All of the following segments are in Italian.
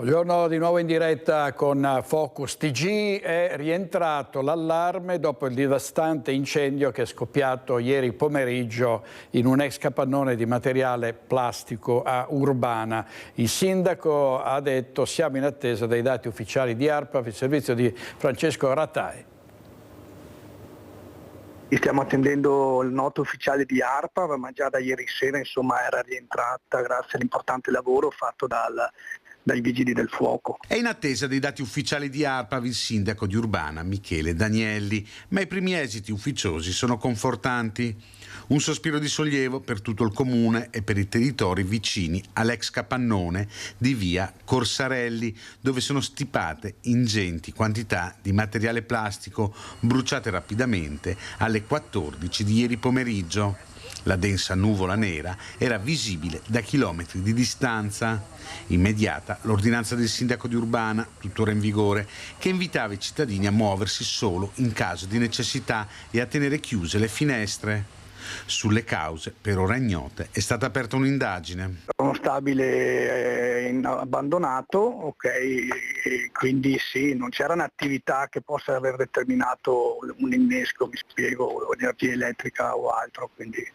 Buongiorno, di nuovo in diretta con Focus TG. È rientrato l'allarme dopo il devastante incendio che è scoppiato ieri pomeriggio in un ex capannone di materiale plastico a Urbana. Il sindaco ha detto: siamo in attesa dei dati ufficiali di ARPAF, il servizio di Francesco Ratai. Stiamo attendendo il noto ufficiale di ARPAF, ma già da ieri sera era rientrata grazie all'importante lavoro fatto dai vigili del fuoco. È in attesa dei dati ufficiali di ARPAF il sindaco di Urbana, Michele Danielli, ma i primi esiti ufficiosi sono confortanti. Un sospiro di sollievo per tutto il comune e per i territori vicini all'ex capannone di via Corsarelli, dove sono stipate ingenti quantità di materiale plastico bruciate rapidamente alle 14 di ieri pomeriggio. La densa nuvola nera era visibile da chilometri di distanza. Immediata l'ordinanza del sindaco di Urbana, tuttora in vigore, che invitava i cittadini a muoversi solo in caso di necessità e a tenere chiuse le finestre. Sulle cause, per ora ignote, è stata aperta un'indagine. Uno stabile abbandonato, quindi sì, non c'era un'attività che possa aver determinato un innesco, mi spiego, energia elettrica o altro, quindi.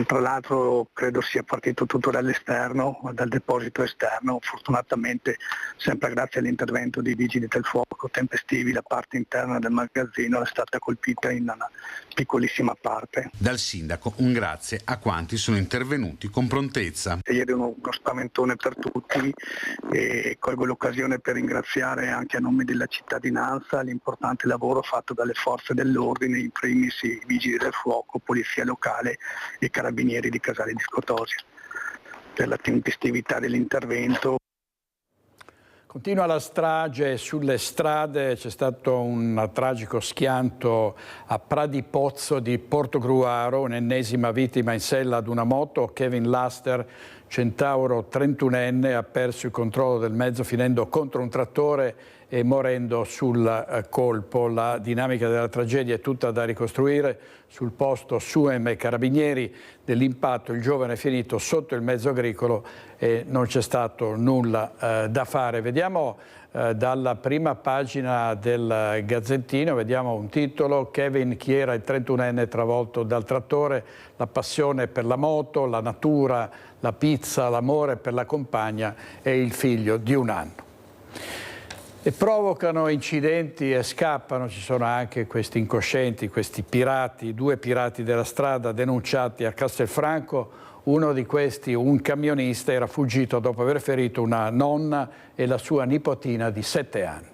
Tra l'altro credo sia partito tutto dall'esterno, dal deposito esterno, fortunatamente sempre grazie all'intervento dei vigili del fuoco tempestivi la parte interna del magazzino è stata colpita in una piccolissima parte. Dal sindaco un grazie a quanti sono intervenuti con prontezza. Ieri uno spaventone per tutti e colgo l'occasione per ringraziare anche a nome della cittadinanza l'importante lavoro fatto dalle forze dell'ordine, in primis i vigili del fuoco, polizia locale e carabinieri di Casale di Scotosio per la tempestività dell'intervento. Continua la strage sulle strade, c'è stato un tragico schianto a Pradipozzo di Portogruaro, un'ennesima vittima in sella ad una moto. Kevin Laster, centauro 31enne, ha perso il controllo del mezzo finendo contro un trattore e morendo sul colpo. La dinamica della tragedia è tutta da ricostruire. Sul posto SUEM e carabinieri dell'impatto, il giovane è finito sotto il mezzo agricolo e non c'è stato nulla da fare. Vediamo dalla prima pagina del Gazzettino, vediamo un titolo: Kevin, chi era il 31enne travolto dal trattore, la passione per la moto, la natura, la pizza, l'amore per la compagna e il figlio di 1 anno. E provocano incidenti e scappano. Ci sono anche questi incoscienti, questi pirati, 2 pirati della strada denunciati a Castelfranco. Uno di questi, un camionista, era fuggito dopo aver ferito una nonna e la sua nipotina di 7 anni.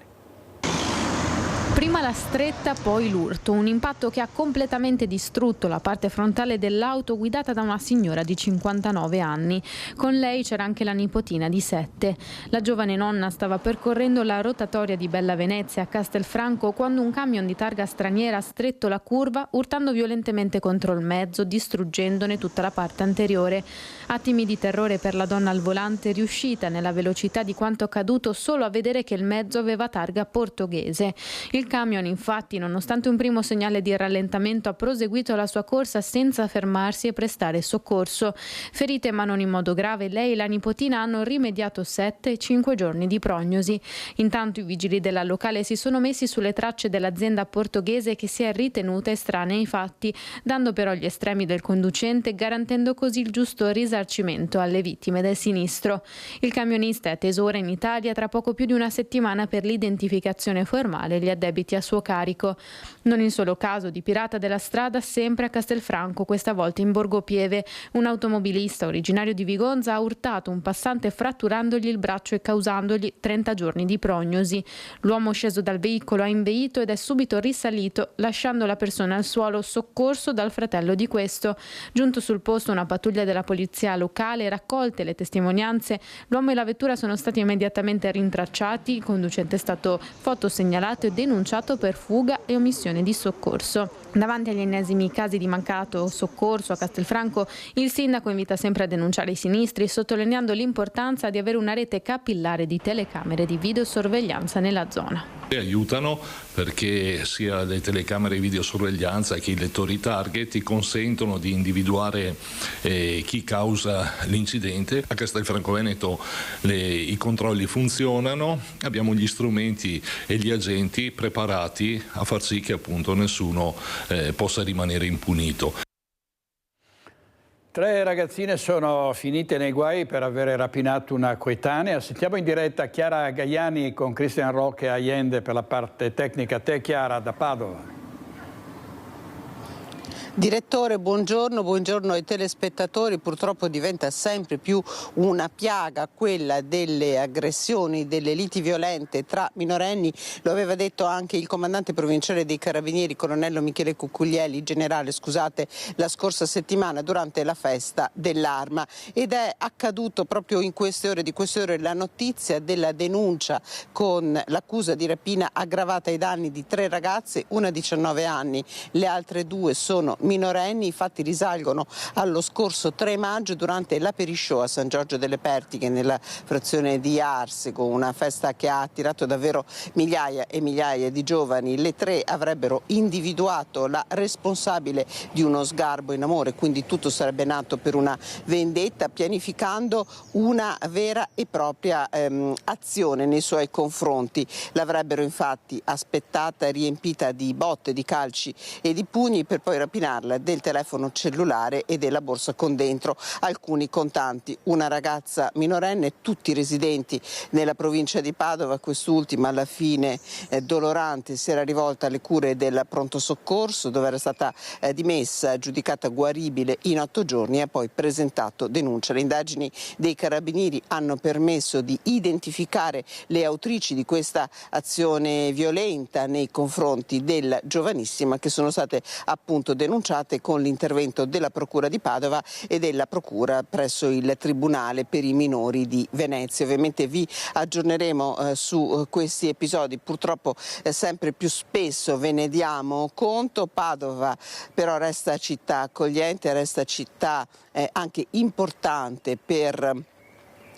Prima la stretta, poi l'urto, un impatto che ha completamente distrutto la parte frontale dell'auto guidata da una signora di 59 anni. Con lei c'era anche la nipotina di 7. La giovane nonna stava percorrendo la rotatoria di Bella Venezia a Castelfranco quando un camion di targa straniera ha stretto la curva, urtando violentemente contro il mezzo, distruggendone tutta la parte anteriore. Attimi di terrore per la donna al volante, riuscita nella velocità di quanto accaduto solo a vedere che il mezzo aveva targa portoghese. Il camion, infatti, nonostante un primo segnale di rallentamento, ha proseguito la sua corsa senza fermarsi e prestare soccorso. Ferite ma non in modo grave, lei e la nipotina hanno rimediato 7 e 5 giorni di prognosi. Intanto i vigili della locale si sono messi sulle tracce dell'azienda portoghese che si è ritenuta estranea ai fatti, dando però gli estremi del conducente e garantendo così il giusto risarcimento alle vittime del sinistro. Il camionista è atteso ora in Italia tra poco più di una settimana per l'identificazione formale e gli addebiti a suo carico. Non il solo caso di pirata della strada, sempre a Castelfranco, questa volta in Borgo Pieve. Un automobilista originario di Vigonza ha urtato un passante fratturandogli il braccio e causandogli 30 giorni di prognosi. L'uomo sceso dal veicolo ha inveito ed è subito risalito, lasciando la persona al suolo, soccorso dal fratello di questo. Giunto sul posto una pattuglia della polizia locale, raccolte le testimonianze, l'uomo e la vettura sono stati immediatamente rintracciati, il conducente è stato fotosegnalato e denunciato per fuga e omissione di soccorso. Davanti agli ennesimi casi di mancato soccorso a Castelfranco, il sindaco invita sempre a denunciare i sinistri, sottolineando l'importanza di avere una rete capillare di telecamere di videosorveglianza nella zona. Aiutano perché sia le telecamere di videosorveglianza che i lettori target ti consentono di individuare chi causa l'incidente. A Castelfranco Veneto i controlli funzionano, abbiamo gli strumenti e gli agenti preparati a far sì che appunto nessuno possa rimanere impunito. 3 ragazzine sono finite nei guai per aver rapinato una coetanea. Sentiamo in diretta Chiara Gaiani con Cristian Roque Allende per la parte tecnica. Te Chiara da Padova. Direttore, buongiorno ai telespettatori. Purtroppo diventa sempre più una piaga quella delle aggressioni, delle liti violente tra minorenni. Lo aveva detto anche il comandante provinciale dei Carabinieri, colonnello Michele Cucuglieli, generale, la scorsa settimana durante la festa dell'Arma. Ed è accaduto proprio in queste ore la notizia della denuncia con l'accusa di rapina aggravata ai danni di 3 ragazze, una 19 anni, le altre 2 sono minorenni. I fatti risalgono allo scorso 3 maggio durante l'Aperishow a San Giorgio delle Pertiche nella frazione di Arsego, una festa che ha attirato davvero migliaia e migliaia di giovani. Le 3 avrebbero individuato la responsabile di uno sgarbo in amore, quindi tutto sarebbe nato per una vendetta, pianificando una vera e propria azione nei suoi confronti. L'avrebbero infatti aspettata riempita di botte, di calci e di pugni per poi rapinarla del telefono cellulare e della borsa con dentro alcuni contanti. Una ragazza minorenne, tutti residenti nella provincia di Padova. Quest'ultima alla fine dolorante si era rivolta alle cure del pronto soccorso, dove era stata dimessa, giudicata guaribile in 8 giorni e ha poi presentato denuncia. Le indagini dei Carabinieri hanno permesso di identificare le autrici di questa azione violenta nei confronti della giovanissima, che sono state appunto denunciate con l'intervento della Procura di Padova e della Procura presso il Tribunale per i minori di Venezia. Ovviamente vi aggiorneremo su questi episodi, purtroppo sempre più spesso ve ne diamo conto. Padova però resta città accogliente, resta città anche importante per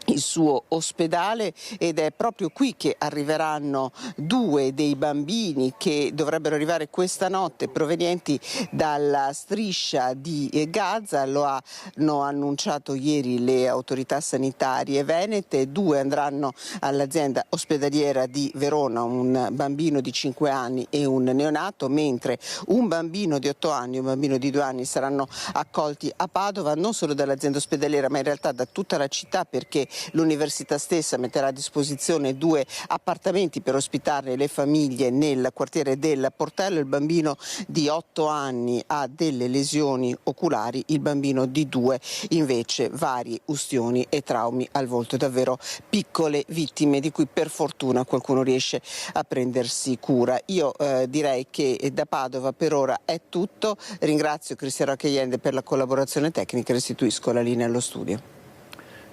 il suo ospedale, ed è proprio qui che arriveranno 2 dei bambini che dovrebbero arrivare questa notte, provenienti dalla striscia di Gaza. Lo hanno annunciato ieri le autorità sanitarie venete. 2 andranno all'azienda ospedaliera di Verona, un bambino di 5 anni e un neonato, mentre un bambino di 8 anni e un bambino di 2 anni saranno accolti a Padova, non solo dall'azienda ospedaliera ma in realtà da tutta la città, perché l'università stessa metterà a disposizione 2 appartamenti per ospitare le famiglie nel quartiere del Portello. Il bambino di 8 anni ha delle lesioni oculari, il bambino di 2 invece varie ustioni e traumi al volto. Davvero piccole vittime di cui per fortuna qualcuno riesce a prendersi cura. Io direi che da Padova per ora è tutto. Ringrazio Cristian Roque Allende per la collaborazione tecnica e restituisco la linea allo studio.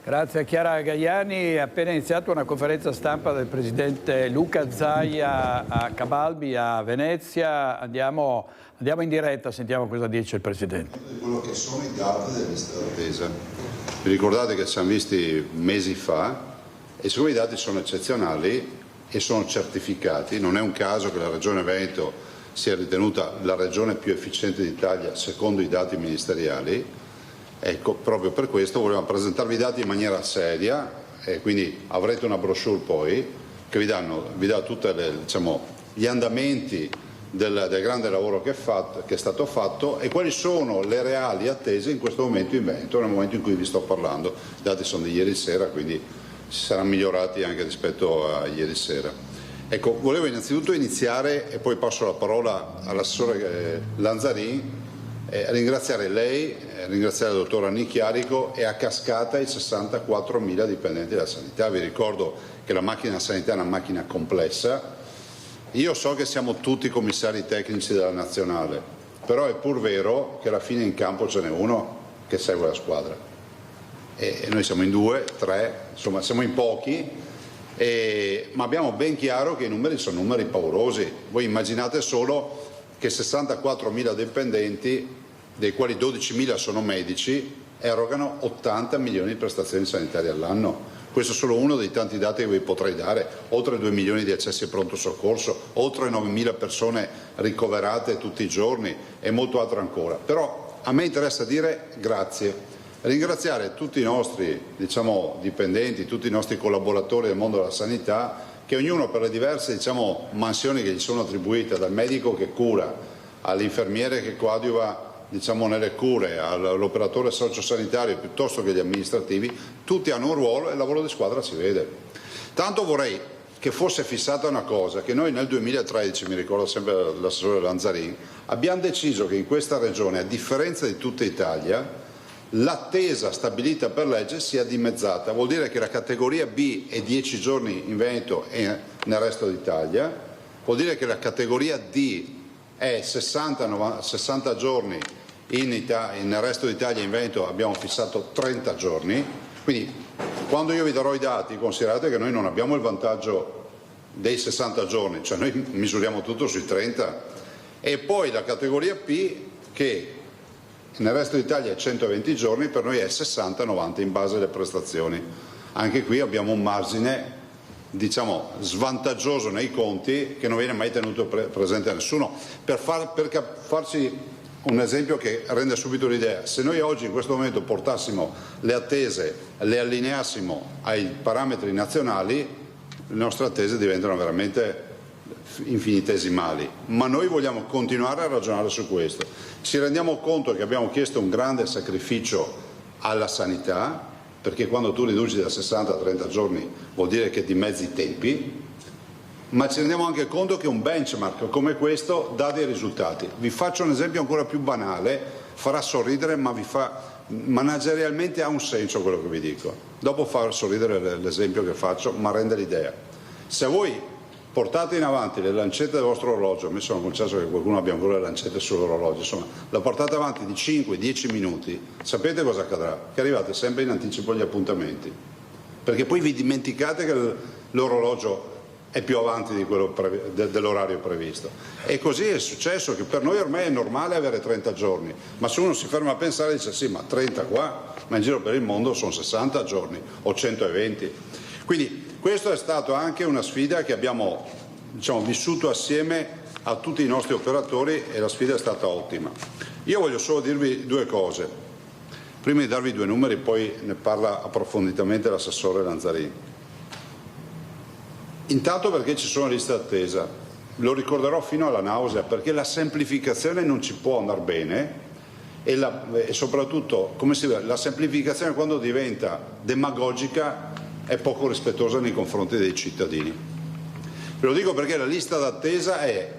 Grazie a Chiara Gaiani. È appena iniziata una conferenza stampa del presidente Luca Zaia a Cabalbi, a Venezia. Andiamo in diretta, sentiamo cosa dice il presidente. Quello che sono i dati delle liste d'attesa. Vi ricordate che ci siamo visti mesi fa e siccome i dati sono eccezionali e sono certificati, non è un caso che la Regione Veneto sia ritenuta la regione più efficiente d'Italia secondo i dati ministeriali. Ecco, proprio per questo volevamo presentarvi i dati in maniera seria e quindi avrete una brochure poi che vi dà tutti gli andamenti del grande lavoro che è stato fatto e quali sono le reali attese in questo momento in Veneto, nel momento in cui vi sto parlando. I dati sono di ieri sera, quindi si saranno migliorati anche rispetto a ieri sera. Ecco, volevo innanzitutto iniziare, e poi passo la parola all'assessore Lanzarin, ringraziare lei, ringraziare il dottor Annichiarico e a cascata i 64.000 dipendenti della sanità. Vi ricordo che la macchina sanità è una macchina complessa. Io so che siamo tutti commissari tecnici della nazionale, però è pur vero che alla fine in campo ce n'è uno che segue la squadra. E noi siamo in 2, 3, insomma siamo in pochi, ma abbiamo ben chiaro che i numeri sono numeri paurosi. Voi immaginate solo che 64.000 dipendenti, dei quali 12.000 sono medici, erogano 80 milioni di prestazioni sanitarie all'anno. questo è solo uno dei tanti dati che vi potrei dare, oltre 2 milioni di accessi a pronto soccorso, oltre 9.000 persone ricoverate tutti i giorni e molto altro ancora. Però a me interessa dire grazie, ringraziare tutti i nostri dipendenti, tutti i nostri collaboratori del mondo della sanità, che ognuno per le diverse mansioni che gli sono attribuite, dal medico che cura, all'infermiere che coadiuva nelle cure, all'operatore sociosanitario piuttosto che gli amministrativi, tutti hanno un ruolo e il lavoro di squadra si vede. Tanto vorrei che fosse fissata una cosa, che noi nel 2013, mi ricordo sempre l'assessore Lanzarin, abbiamo deciso che in questa regione, a differenza di tutta Italia, l'attesa stabilita per legge sia dimezzata. Vuol dire che la categoria B è 10 giorni in Veneto e nel resto d'Italia, vuol dire che la categoria D è 60 giorni nel resto d'Italia, in Veneto abbiamo fissato 30 giorni, quindi quando io vi darò i dati considerate che noi non abbiamo il vantaggio dei 60 giorni, cioè noi misuriamo tutto sui 30, e poi la categoria P che nel resto d'Italia è 120 giorni, per noi è 60-90 in base alle prestazioni. Anche qui abbiamo un margine svantaggioso nei conti che non viene mai tenuto presente a nessuno. Per farci un esempio che rende subito l'idea, se noi oggi in questo momento portassimo le attese, le allineassimo ai parametri nazionali, le nostre attese diventano veramente infinitesimali, ma noi vogliamo continuare a ragionare su questo. Ci rendiamo conto che abbiamo chiesto un grande sacrificio alla sanità, perché quando tu riduci da 60 a 30 giorni vuol dire che dimezzi i tempi, ma ci rendiamo anche conto che un benchmark come questo dà dei risultati. Vi faccio un esempio ancora più banale, farà sorridere, ma managerialmente ha un senso quello che vi dico. Dopo fa sorridere l'esempio che faccio, ma rende l'idea. Se voi portate in avanti le lancette del vostro orologio, a me sono concesso che qualcuno abbia ancora le lancette sull'orologio, insomma, la portate avanti di 5-10 minuti, sapete cosa accadrà? Che arrivate sempre in anticipo agli appuntamenti, perché poi vi dimenticate che l'orologio è più avanti di quello dell'orario previsto. E così è successo, che per noi ormai è normale avere 30 giorni, ma se uno si ferma a pensare dice sì, ma 30 qua, ma in giro per il mondo sono 60 giorni o 120. Quindi questa è stata anche una sfida che abbiamo vissuto assieme a tutti i nostri operatori e la sfida è stata ottima. Io voglio solo dirvi due cose. Prima di darvi due numeri, poi ne parla approfonditamente l'assessore Lanzarin. Intanto perché ci sono liste d'attesa, lo ricorderò fino alla nausea, perché la semplificazione non ci può andare bene e soprattutto la semplificazione quando diventa demagogica è poco rispettosa nei confronti dei cittadini. Ve lo dico perché la lista d'attesa è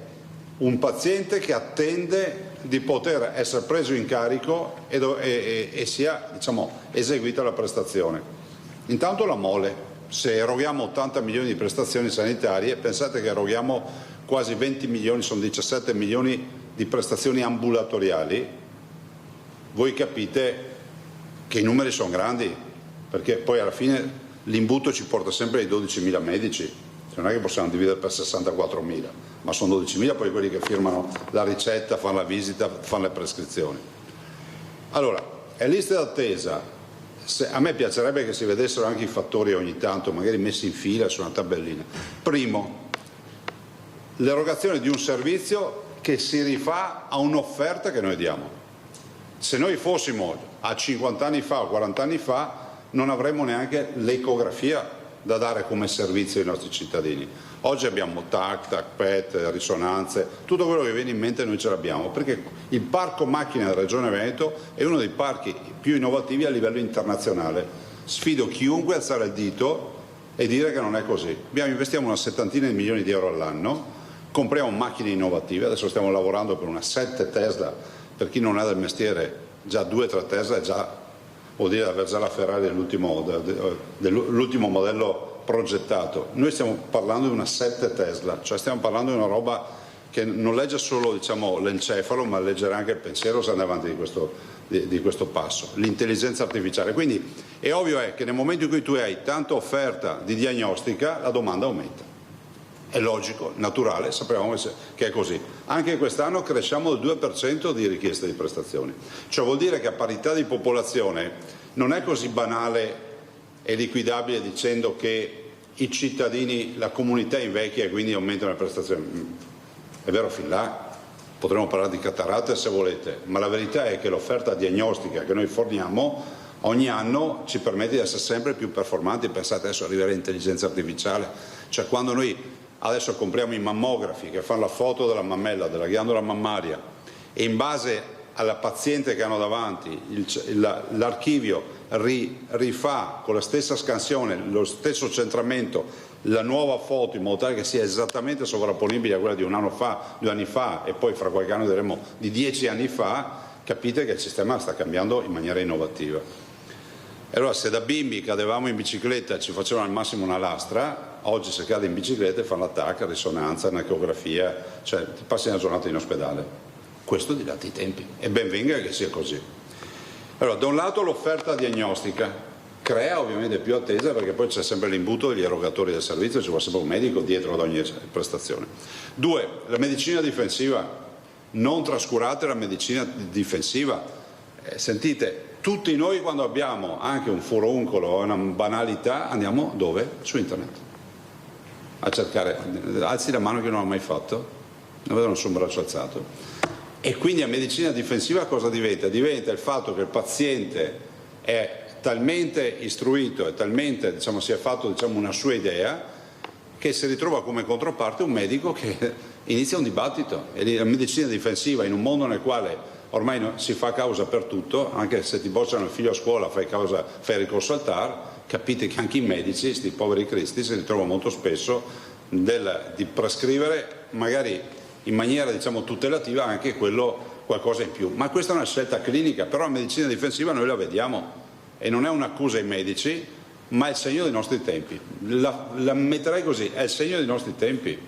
un paziente che attende di poter essere preso in carico e sia eseguita la prestazione. Intanto la mole. Se eroghiamo 80 milioni di prestazioni sanitarie, pensate che eroghiamo quasi 20 milioni, sono 17 milioni di prestazioni ambulatoriali, voi capite che i numeri sono grandi, perché poi alla fine l'imbuto ci porta sempre ai 12.000 medici, non è che possiamo dividere per 64.000, ma sono 12.000 poi quelli che firmano la ricetta, fanno la visita, fanno le prescrizioni. Allora, è liste d'attesa. A me piacerebbe che si vedessero anche i fattori ogni tanto, magari messi in fila su una tabellina. Primo, l'erogazione di un servizio che si rifà a un'offerta che noi diamo. Se noi fossimo a 50 anni fa o 40 anni fa non avremmo neanche l'ecografia da dare come servizio ai nostri cittadini. Oggi abbiamo TAC, PET, risonanze, tutto quello che viene in mente noi ce l'abbiamo, perché il parco macchine della Regione Veneto è uno dei parchi più innovativi a livello internazionale. Sfido chiunque a alzare il dito e dire che non è così. Investiamo una settantina di milioni di euro all'anno, compriamo macchine innovative, adesso stiamo lavorando per una 7 Tesla, per chi non è del mestiere già 2-3 Tesla è già, vuol dire aver già la Ferrari dell'ultimo modello progettato. Noi stiamo parlando di una 7 Tesla, cioè stiamo parlando di una roba che non legge solo l'encefalo, ma leggerà anche il pensiero se andiamo avanti di questo passo. L'intelligenza artificiale. Quindi è ovvio che nel momento in cui tu hai tanta offerta di diagnostica, la domanda aumenta. È logico, naturale, sappiamo che è così. Anche quest'anno cresciamo del 2% di richieste di prestazioni. Cioè vuol dire che a parità di popolazione non è così banale è liquidabile dicendo che i cittadini, la comunità invecchia e quindi aumentano le prestazioni. È vero fin là, potremmo parlare di cataratte se volete, ma la verità è che l'offerta diagnostica che noi forniamo ogni anno ci permette di essere sempre più performanti. Pensate, adesso arriverà l'intelligenza artificiale, cioè quando noi adesso compriamo i mammografi che fanno la foto della mammella, della ghiandola mammaria, e in base alla paziente che hanno davanti l'archivio rifà con la stessa scansione, lo stesso centramento, la nuova foto in modo tale che sia esattamente sovrapponibile a quella di un anno fa, 2 anni fa, e poi fra qualche anno vedremo di 10 anni fa, capite che il sistema sta cambiando in maniera innovativa. E allora, se da bimbi cadevamo in bicicletta e ci facevano al massimo una lastra, oggi se cade in bicicletta fanno l'attacco, risonanza, un'ecografia, cioè ti passi una giornata in ospedale. Questo dilata i tempi, e ben venga che sia così. Allora, da un lato l'offerta diagnostica crea ovviamente più attesa, perché poi c'è sempre l'imbuto degli erogatori del servizio, ci vuole sempre un medico dietro ad ogni prestazione. 2, la medicina difensiva, non trascurate la medicina difensiva. Sentite, tutti noi quando abbiamo anche un furuncolo o una banalità andiamo dove? Su internet a cercare. Alzi la mano che non l'ha mai fatto, non vedo nessun braccio alzato. E quindi a medicina difensiva cosa diventa? Diventa il fatto che il paziente è talmente istruito e talmente si è fatto una sua idea, che si ritrova come controparte un medico che inizia un dibattito. E la medicina difensiva, in un mondo nel quale ormai si fa causa per tutto, anche se ti bocciano il figlio a scuola fai ricorso al TAR, capite che anche i medici, questi poveri cristi, si ritrovano molto spesso di prescrivere magari in maniera tutelativa anche qualcosa in più. Ma questa è una scelta clinica, però la medicina difensiva noi la vediamo e non è un'accusa ai medici, ma è il segno dei nostri tempi. La metterei così, è il segno dei nostri tempi.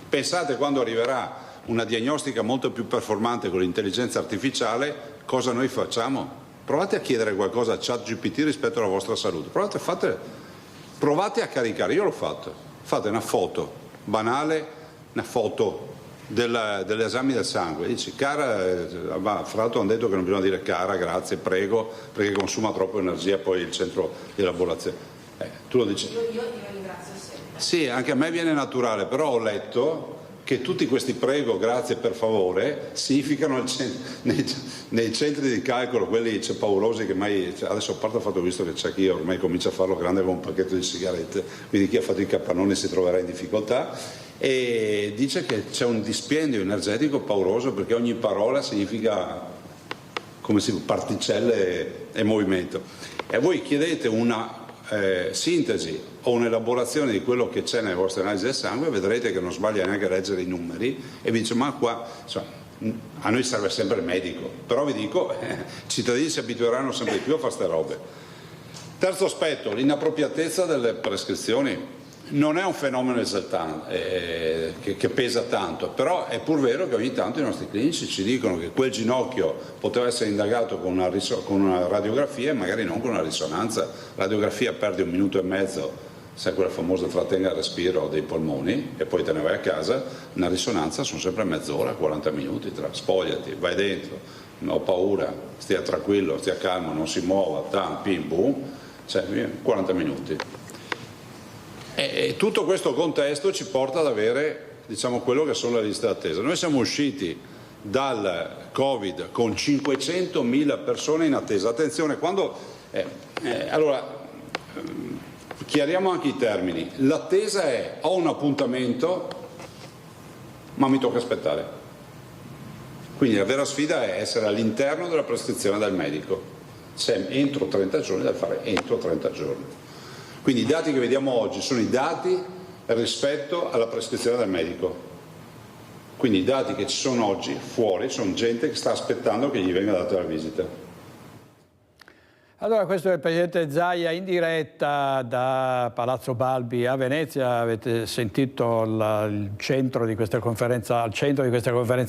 Pensate quando arriverà una diagnostica molto più performante con l'intelligenza artificiale, cosa noi facciamo? Provate a chiedere qualcosa a ChatGPT rispetto alla vostra salute, provate a caricare, io l'ho fatto, fate una foto banale, una foto degli esami del sangue, dici cara, fra l'altro hanno detto che non bisogna dire cara, grazie, prego, perché consuma troppo energia poi il centro di elaborazione. Tu lo dici? Io ringrazio sempre. Sì, anche a me viene naturale, però ho letto che tutti questi prego, grazie, per favore significano nei centri di calcolo, quelli paurosi che mai, adesso a parte il fatto visto che c'è chi ormai comincia a farlo grande come un pacchetto di sigarette, quindi chi ha fatto i capannoni si troverà in difficoltà, e dice che c'è un dispendio energetico pauroso perché ogni parola significa particelle e movimento, e voi chiedete una sintesi o un'elaborazione di quello che c'è nelle vostre analisi del sangue, vedrete che non sbaglia neanche a leggere i numeri e vi dice ma qua a noi serve sempre il medico, però vi dico i cittadini si abitueranno sempre di più a fare queste robe. Terzo aspetto, l'inappropriatezza delle prescrizioni. Non è un fenomeno esaltante, che pesa tanto, però è pur vero che ogni tanto i nostri clinici ci dicono che quel ginocchio poteva essere indagato con una radiografia e magari non con una risonanza. La radiografia perde 1 minuto e mezzo, sai quella famosa trattenga il respiro dei polmoni e poi te ne vai a casa. Una risonanza sono sempre mezz'ora, 40 minuti, spogliati, vai dentro, non ho paura, stia tranquillo, stia calmo, non si muova, tam, pim, boom, 40 minuti. E tutto questo contesto ci porta ad avere quello che sono le liste d'attesa. Noi siamo usciti dal Covid con 500.000 persone in attesa. Attenzione, allora chiariamo anche i termini. L'attesa è: ho un appuntamento ma mi tocca aspettare. Quindi la vera sfida è essere all'interno della prescrizione del medico. Se entro 30 giorni, deve fare entro 30 giorni. Quindi i dati che vediamo oggi sono i dati rispetto alla prescrizione del medico. Quindi i dati che ci sono oggi fuori sono gente che sta aspettando che gli venga data la visita. Allora, questo è il Presidente Zaia in diretta da Palazzo Balbi a Venezia. Avete sentito al centro di questa conferenza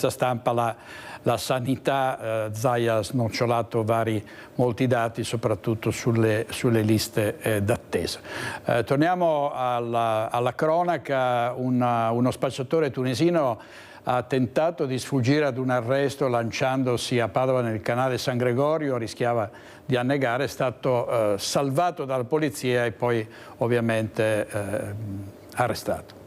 stampa la sanità. Zaia ha snocciolato molti dati, soprattutto sulle liste d'attesa. Torniamo alla cronaca. Uno spacciatore tunisino ha tentato di sfuggire ad un arresto lanciandosi a Padova nel canale San Gregorio, rischiava di annegarsi. miliare, è stato salvato dalla polizia e poi ovviamente arrestato.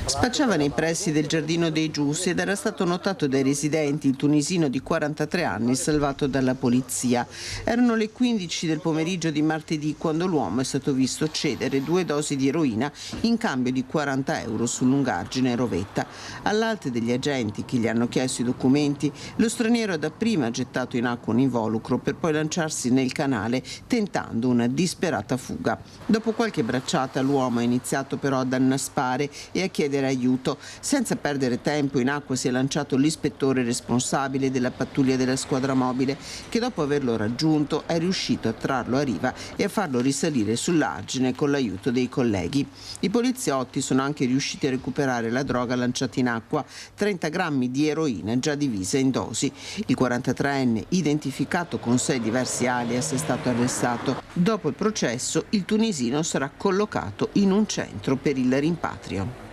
Spacciava nei pressi del Giardino dei Giussi ed era stato notato dai residenti il tunisino di 43 anni salvato dalla polizia. Erano le 15 del pomeriggio di martedì quando l'uomo è stato visto cedere 2 dosi di eroina in cambio di 40 euro su lungaggine e rovetta. All'alte degli agenti che gli hanno chiesto i documenti, lo straniero ha dapprima gettato in acqua un involucro per poi lanciarsi nel canale tentando una disperata fuga. Dopo qualche bracciata l'uomo ha iniziato però ad annaspare e a chiedere aiuto. Senza perdere tempo in acqua si è lanciato l'ispettore responsabile della pattuglia della squadra mobile che dopo averlo raggiunto è riuscito a trarlo a riva e a farlo risalire sull'argine con l'aiuto dei colleghi. I poliziotti sono anche riusciti a recuperare la droga lanciata in acqua, 30 grammi di eroina già divisa in dosi. Il 43enne, identificato con 6 diversi alias, è stato arrestato. Dopo il processo il tunisino sarà collocato in un centro per il rimpatrio.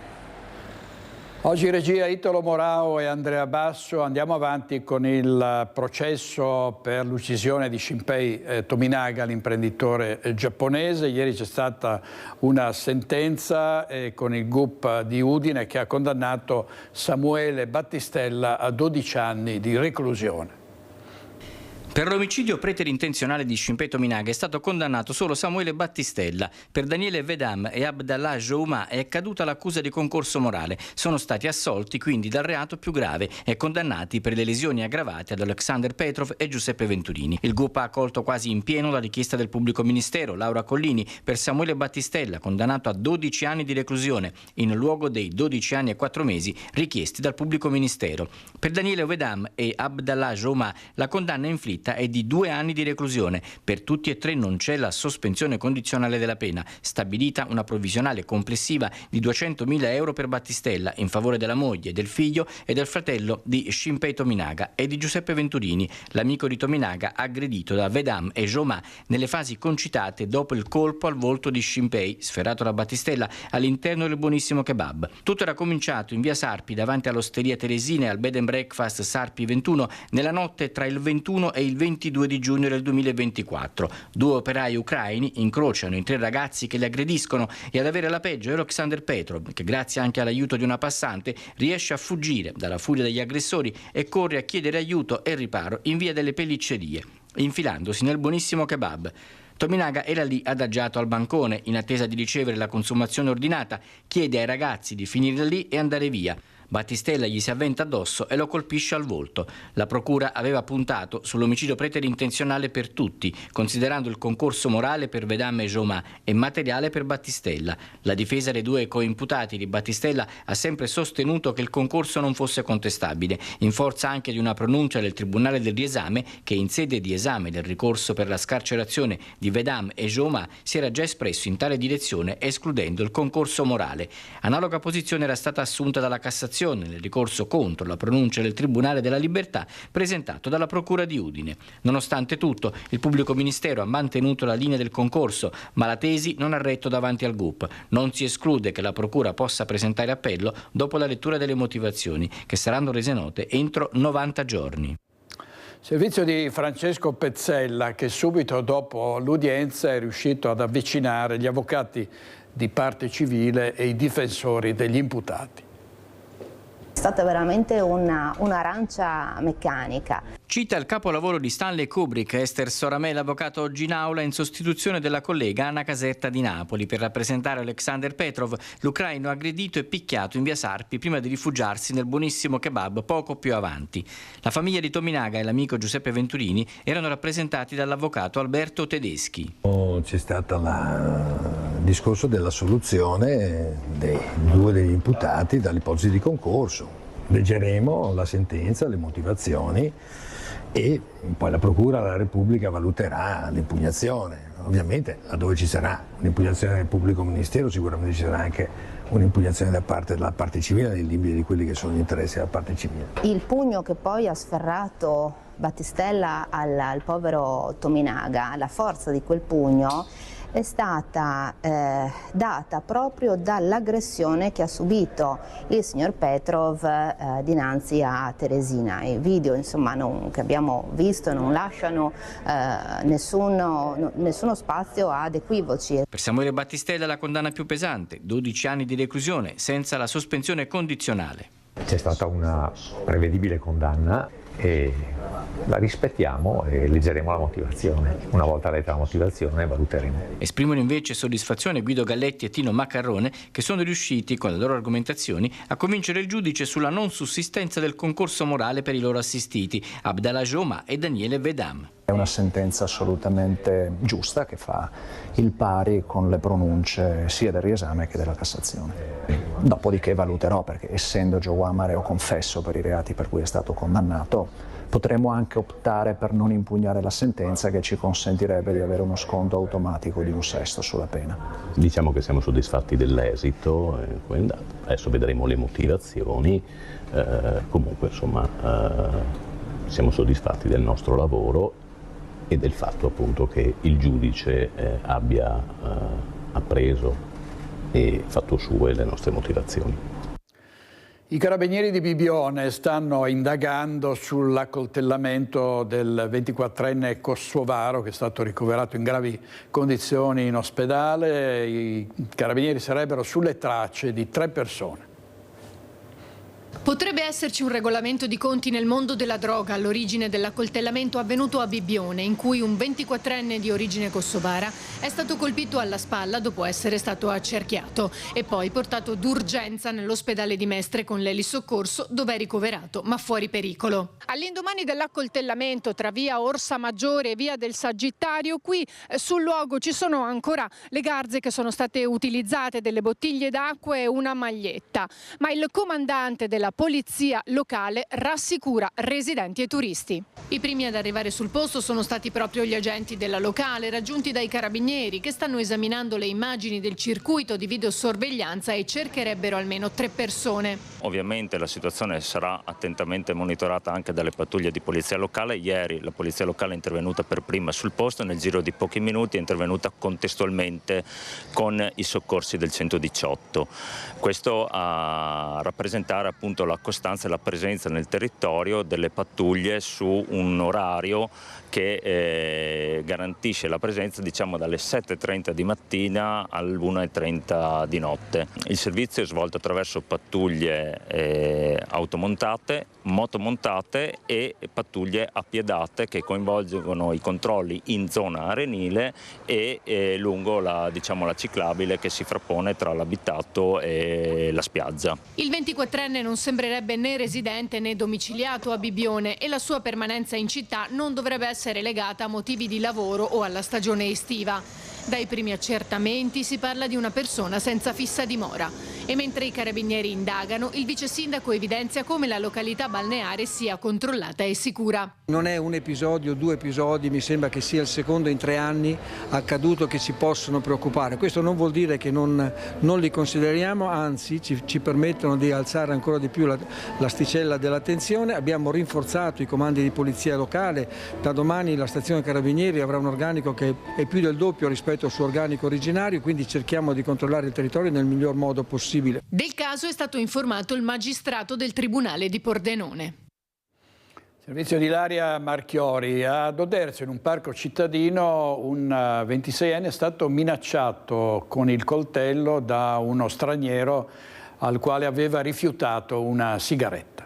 Oggi regia Italo Morao e Andrea Basso. Andiamo avanti con il processo per l'uccisione di Shinpei Tominaga, l'imprenditore giapponese. Ieri c'è stata una sentenza con il GUP di Udine che ha condannato Samuele Battistella a 12 anni di reclusione. Per l'omicidio preterintenzionale di Shinpei Tominaga è stato condannato solo Samuele Battistella. Per Daniele Vedam e Abdallah Jouma è caduta l'accusa di concorso morale. Sono stati assolti quindi dal reato più grave e condannati per le lesioni aggravate ad Alexander Petrov e Giuseppe Venturini. Il GUP ha accolto quasi in pieno la richiesta del pubblico ministero, Laura Collini, per Samuele Battistella, condannato a 12 anni di reclusione, in luogo dei 12 anni e 4 mesi richiesti dal pubblico ministero. Per Daniele Vedam e Abdallah Jouma la condanna inflitta è di 2 anni di reclusione. Per tutti e 3 non c'è la sospensione condizionale della pena, stabilita una provvisionale complessiva di 200.000 euro per Battistella in favore della moglie, del figlio e del fratello di Shinpei Tominaga e di Giuseppe Venturini, l'amico di Tominaga aggredito da Vedam e Jouma nelle fasi concitate dopo il colpo al volto di Shinpei sferrato da Battistella all'interno del buonissimo kebab. Tutto era cominciato in via Sarpi davanti all'osteria Teresina e al bed and breakfast Sarpi 21 nella notte tra il 21 e il 22 di giugno del 2024. 2 operai ucraini incrociano in 3 ragazzi che li aggrediscono e ad avere la peggio è Alexander Petrov, che grazie anche all'aiuto di una passante riesce a fuggire dalla furia degli aggressori e corre a chiedere aiuto e riparo in via delle Pelliccerie, infilandosi nel buonissimo kebab. Tominaga era lì adagiato al bancone in attesa di ricevere la consumazione ordinata, chiede ai ragazzi di finire lì e andare via. Battistella gli si avventa addosso e lo colpisce al volto. La procura aveva puntato sull'omicidio preterintenzionale per tutti, considerando il concorso morale per Vedam e Jouma e materiale per Battistella. La difesa dei 2 coimputati di Battistella ha sempre sostenuto che il concorso non fosse contestabile, in forza anche di una pronuncia del Tribunale del riesame che in sede di esame del ricorso per la scarcerazione di Vedam e Jouma si era già espresso in tale direzione escludendo il concorso morale. Analoga posizione era stata assunta dalla Cassazione nel ricorso contro la pronuncia del Tribunale della Libertà presentato dalla Procura di Udine. Nonostante tutto, il pubblico ministero ha mantenuto la linea del concorso, ma la tesi non ha retto davanti al GUP. Non si esclude che la Procura possa presentare appello dopo la lettura delle motivazioni, che saranno rese note entro 90 giorni. Servizio di Francesco Pezzella, che subito dopo l'udienza è riuscito ad avvicinare gli avvocati di parte civile e i difensori degli imputati. È stata veramente un'arancia meccanica. Cita il capolavoro di Stanley Kubrick, Esther Soramè, l'avvocato oggi in aula in sostituzione della collega Anna Caserta di Napoli per rappresentare Alexander Petrov, l'ucraino aggredito e picchiato in via Sarpi prima di rifugiarsi nel buonissimo kebab poco più avanti. La famiglia di Tominaga e l'amico Giuseppe Venturini erano rappresentati dall'avvocato Alberto Tedeschi. C'è stato il discorso della soluzione dei 2 degli imputati dall'ipotesi di concorso. Leggeremo la sentenza, le motivazioni e poi la Procura della Repubblica valuterà l'impugnazione. Ovviamente laddove ci sarà un'impugnazione del pubblico ministero sicuramente ci sarà anche un'impugnazione da parte della parte civile nei limiti di quelli che sono gli interessi della parte civile. Il pugno che poi ha sferrato Battistella al povero Tominaga, la forza di quel pugno è stata data proprio dall'aggressione che ha subito il signor Petrov dinanzi a Teresina. I video insomma, che abbiamo visto non lasciano nessuno spazio ad equivoci. Per Samuele Battistella la condanna più pesante, 12 anni di reclusione senza la sospensione condizionale. C'è stata una prevedibile condanna e la rispettiamo e leggeremo la motivazione. Una volta letta la motivazione valuteremo. Esprimono invece soddisfazione Guido Galletti e Tino Maccarrone, che sono riusciti con le loro argomentazioni a convincere il giudice sulla non sussistenza del concorso morale per i loro assistiti, Abdallah Jouma e Daniele Vedam. È una sentenza assolutamente giusta che fa il pari con le pronunce sia del riesame che della Cassazione. Dopodiché valuterò, perché essendo Jouma reo confesso per i reati per cui è stato condannato, potremmo anche optare per non impugnare la sentenza, che ci consentirebbe di avere uno sconto automatico di 1/6 sulla pena. Diciamo che siamo soddisfatti dell'esito, adesso vedremo le motivazioni, comunque insomma siamo soddisfatti del nostro lavoro e del fatto appunto che il giudice abbia appreso e fatto sue le nostre motivazioni. I carabinieri di Bibbione stanno indagando sull'accoltellamento del 24enne kosovaro che è stato ricoverato in gravi condizioni in ospedale. I carabinieri sarebbero sulle tracce di 3 persone. Potrebbe esserci un regolamento di conti nel mondo della droga all'origine dell'accoltellamento avvenuto a Bibbione, in cui un 24enne di origine kosovara è stato colpito alla spalla dopo essere stato accerchiato e poi portato d'urgenza nell'ospedale di Mestre con l'elisoccorso, dove è ricoverato ma fuori pericolo. All'indomani dell'accoltellamento tra via Orsa Maggiore e via del Sagittario, qui sul luogo ci sono ancora le garze che sono state utilizzate, delle bottiglie d'acqua e una maglietta, ma il comandante della polizia locale rassicura residenti e turisti. I primi ad arrivare sul posto sono stati proprio gli agenti della locale, raggiunti dai carabinieri, che stanno esaminando le immagini del circuito di videosorveglianza e cercherebbero almeno 3 persone. Ovviamente la situazione sarà attentamente monitorata anche dalle pattuglie di polizia locale. Ieri la polizia locale è intervenuta per prima sul posto, nel giro di pochi minuti è intervenuta contestualmente con i soccorsi del 118. Questo a rappresentare appunto la costanza e la presenza nel territorio delle pattuglie su un orario che garantisce la presenza, diciamo, dalle 7:30 di mattina all'1:30 di notte. Il servizio è svolto attraverso pattuglie automontate, motomontate e pattuglie appiedate che coinvolgono i controlli in zona arenile e lungo la ciclabile che si frappone tra l'abitato e la spiaggia. Il 24enne non sembrerebbe né residente né domiciliato a Bibbione e la sua permanenza in città non dovrebbe essere legata a motivi di lavoro o alla stagione estiva. Dai primi accertamenti si parla di una persona senza fissa dimora e mentre i carabinieri indagano, il vice sindaco evidenzia come la località balneare sia controllata e sicura. Non è un episodio, 2 episodi, mi sembra che sia il secondo in 3 anni accaduto che ci possono preoccupare. Questo non vuol dire che non li consideriamo, anzi ci permettono di alzare ancora di più l'asticella dell'attenzione. Abbiamo rinforzato i comandi di polizia locale, da domani la stazione carabinieri avrà un organico che è più del doppio rispetto al suo organico originario, quindi cerchiamo di controllare il territorio nel miglior modo possibile. Del caso è stato informato il magistrato del Tribunale di Pordenone. Servizio di Ilaria Marchiori. Ad Oderzo, in un parco cittadino, un 26enne è stato minacciato con il coltello da uno straniero al quale aveva rifiutato una sigaretta.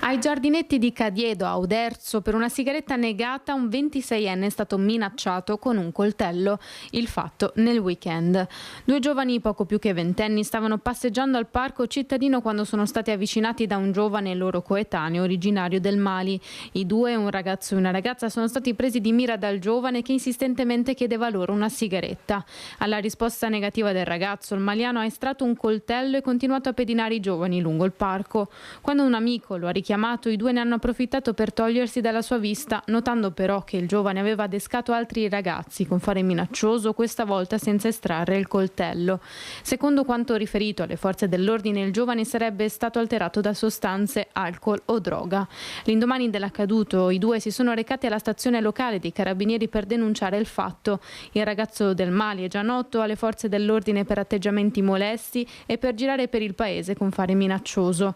Ai giardinetti di Cadiedo a Oderzo, per una sigaretta negata, un 26enne è stato minacciato con un coltello. Il fatto nel weekend. 2 giovani poco più che ventenni stavano passeggiando al parco cittadino quando sono stati avvicinati da un giovane loro coetaneo originario del Mali. I 2, un ragazzo e una ragazza, sono stati presi di mira dal giovane che insistentemente chiedeva loro una sigaretta. Alla risposta negativa del ragazzo, il maliano ha estratto un coltello e continuato a pedinare i giovani lungo il parco. Quando un amico lo ha richiamato chiamato, i due ne hanno approfittato per togliersi dalla sua vista, notando però che il giovane aveva adescato altri ragazzi con fare minaccioso, questa volta senza estrarre il coltello. Secondo quanto riferito alle forze dell'ordine, il giovane sarebbe stato alterato da sostanze, alcol o droga. L'indomani dell'accaduto, i due si sono recati alla stazione locale dei Carabinieri per denunciare il fatto. Il ragazzo del Mali è già noto alle forze dell'ordine per atteggiamenti molesti e per girare per il paese con fare minaccioso.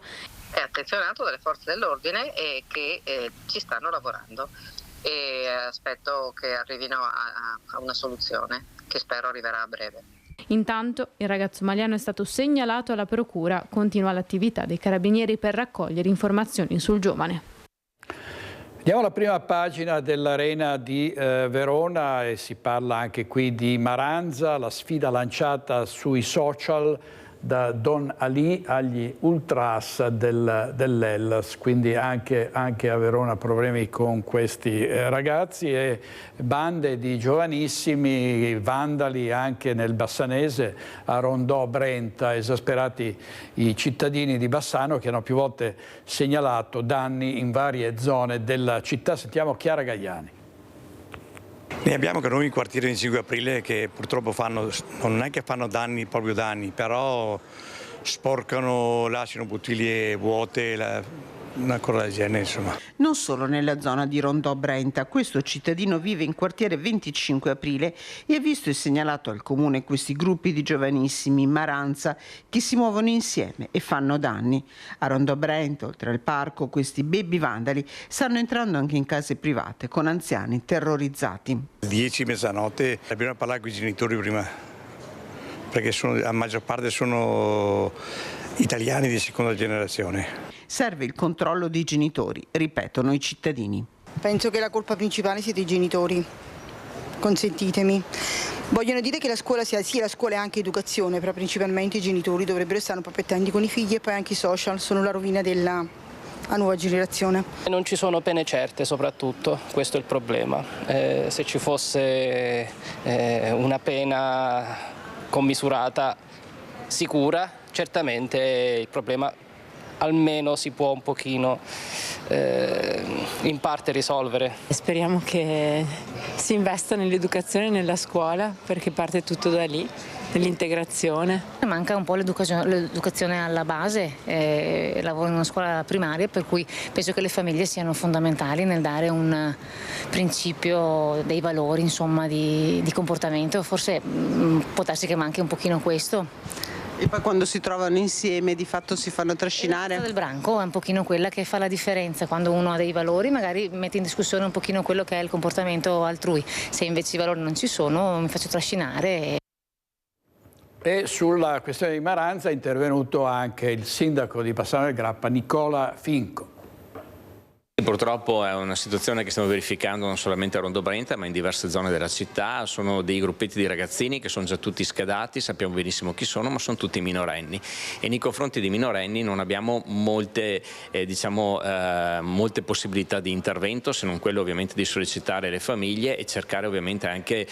È attenzionato dalle forze dell'ordine e che ci stanno lavorando e aspetto che arrivino a una soluzione che spero arriverà a breve. Intanto il ragazzo maliano è stato segnalato alla procura, continua l'attività dei Carabinieri per raccogliere informazioni sul giovane. Andiamo alla prima pagina dell'Arena di Verona e si parla anche qui di Maranza, la sfida lanciata sui social da Don Ali agli ultras dell'Hellas, quindi anche a Verona problemi con questi ragazzi e bande di giovanissimi vandali anche nel Bassanese, a Rondò, Brenta, esasperati i cittadini di Bassano che hanno più volte segnalato danni in varie zone della città. Sentiamo Chiara Gaiani. Ne abbiamo che noi in quartiere 25 aprile che purtroppo non è che fanno danni, proprio danni, però sporcano, lasciano bottiglie vuote, una cosa del genere, insomma. Non solo nella zona di Rondò Brenta, questo cittadino vive in quartiere 25 aprile e ha visto e segnalato al comune questi gruppi di giovanissimi in Maranza che si muovono insieme e fanno danni. A Rondò Brenta, oltre al parco, questi baby vandali stanno entrando anche in case private con anziani terrorizzati. 10 mezzanotte abbiamo parlato con i genitori prima, perché la maggior parte sono italiani di seconda generazione. Serve il controllo dei genitori, ripetono i cittadini. Penso che la colpa principale siete i genitori, consentitemi. Vogliono dire che la scuola sia sì, la scuola è anche educazione, però principalmente i genitori dovrebbero stare un po' più attenti con i figli e poi anche i social sono la rovina della nuova generazione. Non ci sono pene certe soprattutto, questo è il problema. Se ci fosse una pena commisurata, sicura, certamente il problema almeno si può un pochino in parte risolvere. Speriamo che si investa nell'educazione e nella scuola, perché parte tutto da lì, nell'integrazione. Manca un po' l'educazione alla base, lavoro in una scuola primaria, per cui penso che le famiglie siano fondamentali nel dare un principio dei valori, insomma, di comportamento. Forse può darsi che manchi un pochino questo. E poi quando si trovano insieme di fatto si fanno trascinare? La del branco è un pochino quella che fa la differenza, quando uno ha dei valori magari mette in discussione un pochino quello che è il comportamento altrui, se invece i valori non ci sono mi faccio trascinare. E sulla questione di Maranza è intervenuto anche il sindaco di Bassano del Grappa, Nicola Finco. Purtroppo è una situazione che stiamo verificando non solamente a Rondò Brenta ma in diverse zone della città. Sono dei gruppetti di ragazzini che sono già tutti schedati, sappiamo benissimo chi sono, ma sono tutti minorenni e nei confronti dei minorenni non abbiamo molte possibilità di intervento, se non quello ovviamente di sollecitare le famiglie e cercare ovviamente anche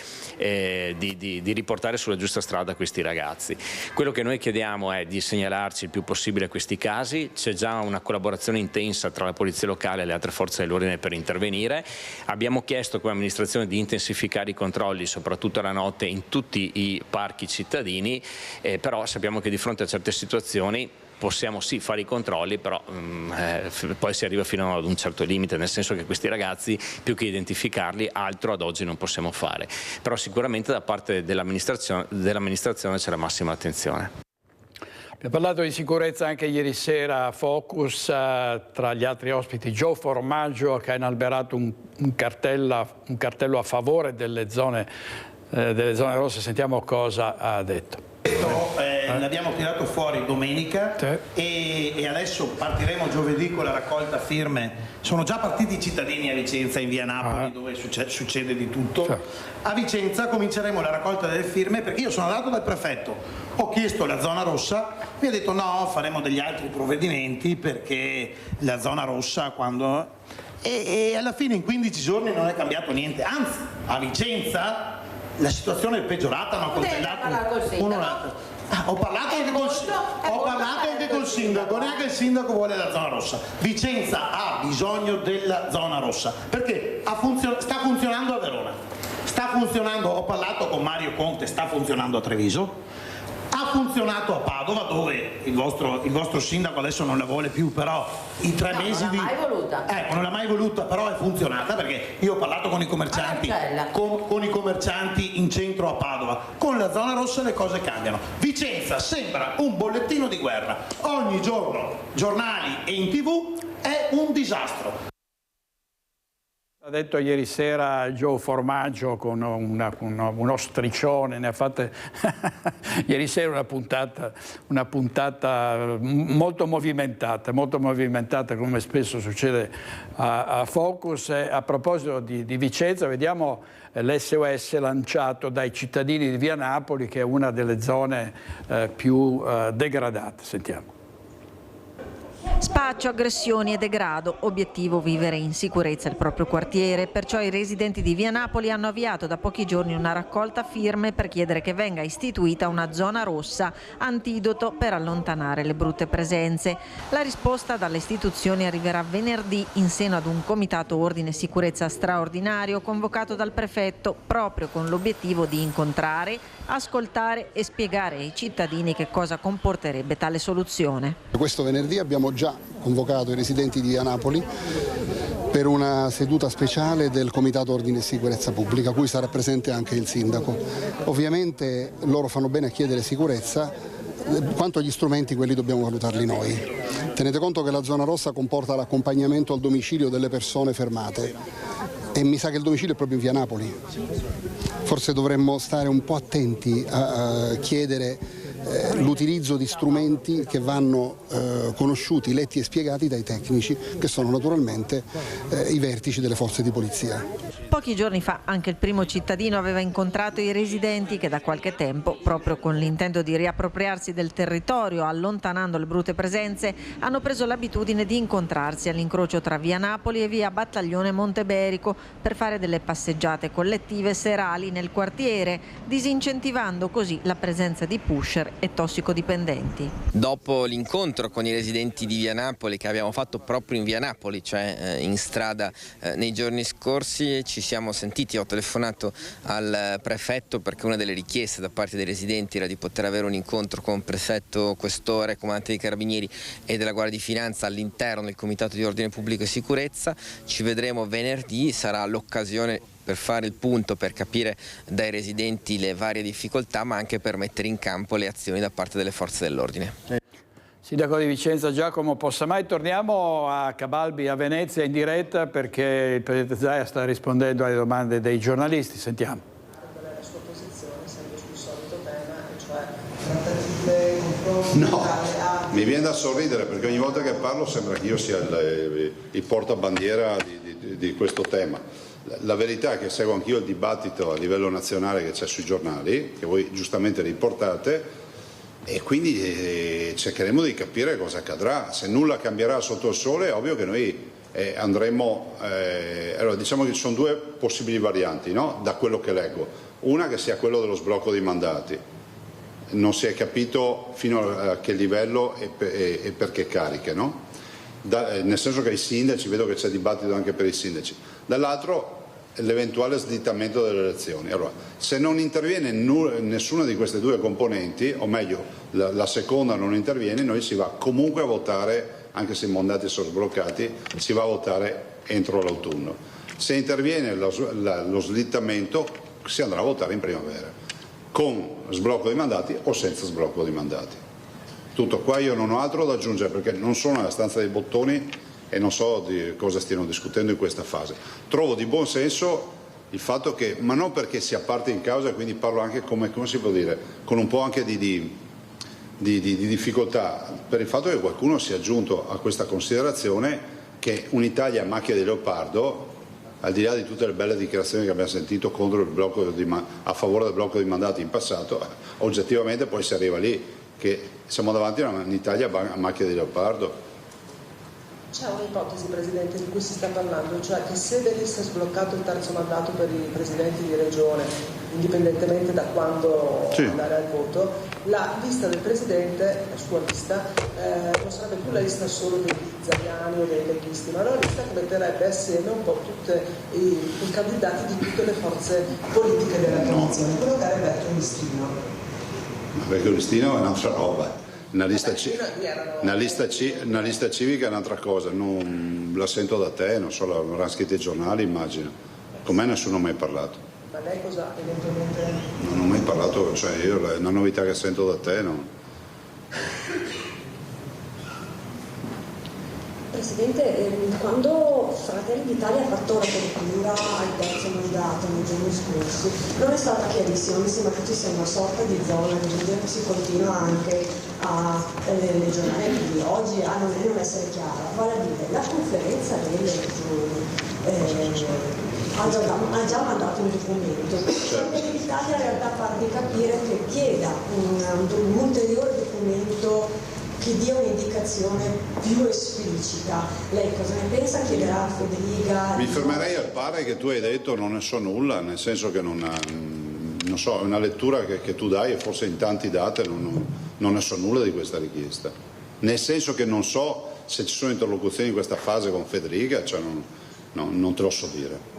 di riportare sulla giusta strada questi ragazzi. Quello che noi chiediamo è di segnalarci il più possibile questi casi, c'è già una collaborazione intensa tra la polizia locale e le altre forze dell'ordine per intervenire. Abbiamo chiesto come amministrazione di intensificare i controlli soprattutto la notte in tutti i parchi cittadini, però sappiamo che di fronte a certe situazioni possiamo sì fare i controlli, però poi si arriva fino ad un certo limite, nel senso che questi ragazzi più che identificarli altro ad oggi non possiamo fare, però sicuramente da parte dell'amministrazione c'è la massima attenzione. Abbiamo parlato di sicurezza anche ieri sera a Focus, tra gli altri ospiti Joe Formaggio che ha inalberato un cartello a favore delle zone rosse. Sentiamo cosa ha detto. L'abbiamo tirato fuori domenica e adesso partiremo giovedì con la raccolta firme. Sono già partiti i cittadini a Vicenza, in via Napoli, dove succede di tutto. A Vicenza cominceremo la raccolta delle firme perché io sono andato dal prefetto, ho chiesto la zona rossa, mi ha detto no, faremo degli altri provvedimenti perché la zona rossa quando... E alla fine in 15 giorni non è cambiato niente, anzi a Vicenza la situazione è peggiorata, hanno coltellato uno l'altro. Ho parlato anche col sindaco, neanche il sindaco vuole la zona rossa. Vicenza ha bisogno della zona rossa perché sta funzionando a Verona, sta funzionando, ho parlato con Mario Conte, sta funzionando a Treviso, ha funzionato a Padova dove il vostro sindaco adesso non la vuole più, però i 3 mesi di... non l'ha mai voluta, però è funzionata perché io ho parlato con i commercianti, con i commercianti in centro a Padova. Con la zona rossa le cose cambiano. Vicenza sembra un bollettino di guerra, ogni giorno giornali e in TV è un disastro. Ha detto ieri sera Joe Formaggio con uno striscione, ne ha fatte ieri sera una puntata molto movimentata come spesso succede a Focus. A proposito di Vicenza, vediamo l'SOS lanciato dai cittadini di Via Napoli, che è una delle zone più degradate. Sentiamo. Spaccio, aggressioni e degrado, obiettivo vivere in sicurezza il proprio quartiere, perciò i residenti di Via Napoli hanno avviato da pochi giorni una raccolta firme per chiedere che venga istituita una zona rossa, antidoto per allontanare le brutte presenze. La risposta dalle istituzioni arriverà venerdì in seno ad un comitato ordine e sicurezza straordinario convocato dal prefetto proprio con l'obiettivo di incontrare, ascoltare e spiegare ai cittadini che cosa comporterebbe tale soluzione. Questo venerdì abbiamo già convocato i residenti di Via Napoli per una seduta speciale del Comitato Ordine e Sicurezza Pubblica, a cui sarà presente anche il sindaco. Ovviamente loro fanno bene a chiedere sicurezza, quanto agli strumenti quelli dobbiamo valutarli noi. Tenete conto che la zona rossa comporta l'accompagnamento al domicilio delle persone fermate e mi sa che il domicilio è proprio in Via Napoli. Forse dovremmo stare un po' attenti a chiedere l'utilizzo di strumenti che vanno conosciuti, letti e spiegati dai tecnici, che sono naturalmente i vertici delle forze di polizia. Pochi giorni fa anche il primo cittadino aveva incontrato i residenti che da qualche tempo, proprio con l'intento di riappropriarsi del territorio, allontanando le brutte presenze, hanno preso l'abitudine di incontrarsi all'incrocio tra Via Napoli e Via Battaglione Monteberico per fare delle passeggiate collettive serali nel quartiere, disincentivando così la presenza di pusher e tossicodipendenti. Dopo l'incontro con i residenti di Via Napoli che abbiamo fatto proprio in Via Napoli, cioè in strada nei giorni scorsi, ci siamo sentiti, ho telefonato al prefetto perché una delle richieste da parte dei residenti era di poter avere un incontro con prefetto, questore, comandante dei carabinieri e della Guardia di Finanza all'interno del Comitato di Ordine Pubblico e Sicurezza. Ci vedremo venerdì, sarà l'occasione per fare il punto, per capire dai residenti le varie difficoltà, ma anche per mettere in campo le azioni da parte delle forze dell'ordine. Sindaco di Vicenza Giacomo Possamai, torniamo a Cabalbi, a Venezia, in diretta perché il Presidente Zaia sta rispondendo alle domande dei giornalisti. Sentiamo. La sua posizione sempre sul solito tema, cioè trattative, confronti. No, mi viene da sorridere perché ogni volta che parlo sembra che io sia il portabandiera di questo tema. La verità è che seguo anch'io il dibattito a livello nazionale che c'è sui giornali, che voi giustamente riportate, e quindi cercheremo di capire cosa accadrà. Se nulla cambierà sotto il sole è ovvio che noi andremo... allora diciamo che ci sono due possibili varianti, no? Da quello che leggo. Una che sia quello dello sblocco dei mandati. Non si è capito fino a che livello e per che cariche, no? Nel senso che i sindaci, vedo che c'è dibattito anche per i sindaci. Dall'altro l'eventuale slittamento delle elezioni. Allora, se non interviene nessuna di queste due componenti, o meglio la seconda non interviene, noi si va comunque a votare, anche se i mandati sono sbloccati, si va a votare entro l'autunno. Se interviene lo slittamento si andrà a votare in primavera, con sblocco dei mandati o senza sblocco dei mandati. Tutto qua, io non ho altro da aggiungere perché non sono nella stanza dei bottoni e non so di cosa stiano discutendo in questa fase. Trovo di buon senso il fatto che, ma non perché sia parte in causa, quindi parlo anche come si può dire, con un po' anche di difficoltà, per il fatto che qualcuno sia giunto a questa considerazione che un'Italia a macchia di leopardo, al di là di tutte le belle dichiarazioni che abbiamo sentito contro il blocco a favore del blocco dei mandati in passato, oggettivamente poi si arriva lì che siamo davanti a un'Italia a macchia di leopardo. C'è un'ipotesi, Presidente, di cui si sta parlando, cioè che se venisse sbloccato il terzo mandato per i presidenti di regione, indipendentemente da quando andare al voto, la lista del Presidente, la sua lista, non sarebbe più la lista solo degli italiani o dei leghisti, ma la lista che metterebbe assieme un po' tutti i candidati di tutte le forze politiche della coalizione, quello che è Roberto Listino. Ma perché Listino è un'altra roba. Una lista civica è un'altra cosa, non la sento da te, non so, l'avranno scritto i giornali, immagino. Con me nessuno ha mai parlato. Ma lei cosa eventualmente? Non ho mai parlato, cioè io è una novità che sento da te, no? Presidente, quando Fratelli d'Italia ha fatto l'apertura al terzo mandato nei giorni scorsi, non è stata chiarissima, mi sembra che ci sia una sorta di zona grigia che si continua anche a legionare, quindi oggi a non essere chiara, vale a dire la conferenza delle regioni ha già mandato un documento, Fratelli d'Italia in realtà pare di capire che chieda un ulteriore documento che dia un'indicazione più esplicita. Lei cosa ne pensa? Chiederà a Federica? Mi fermerei al pare che tu hai detto non ne so nulla, nel senso che non so, è una lettura che tu dai e forse in tanti date non ne so nulla di questa richiesta. Nel senso che non so se ci sono interlocuzioni in questa fase con Federica, cioè non te lo so dire.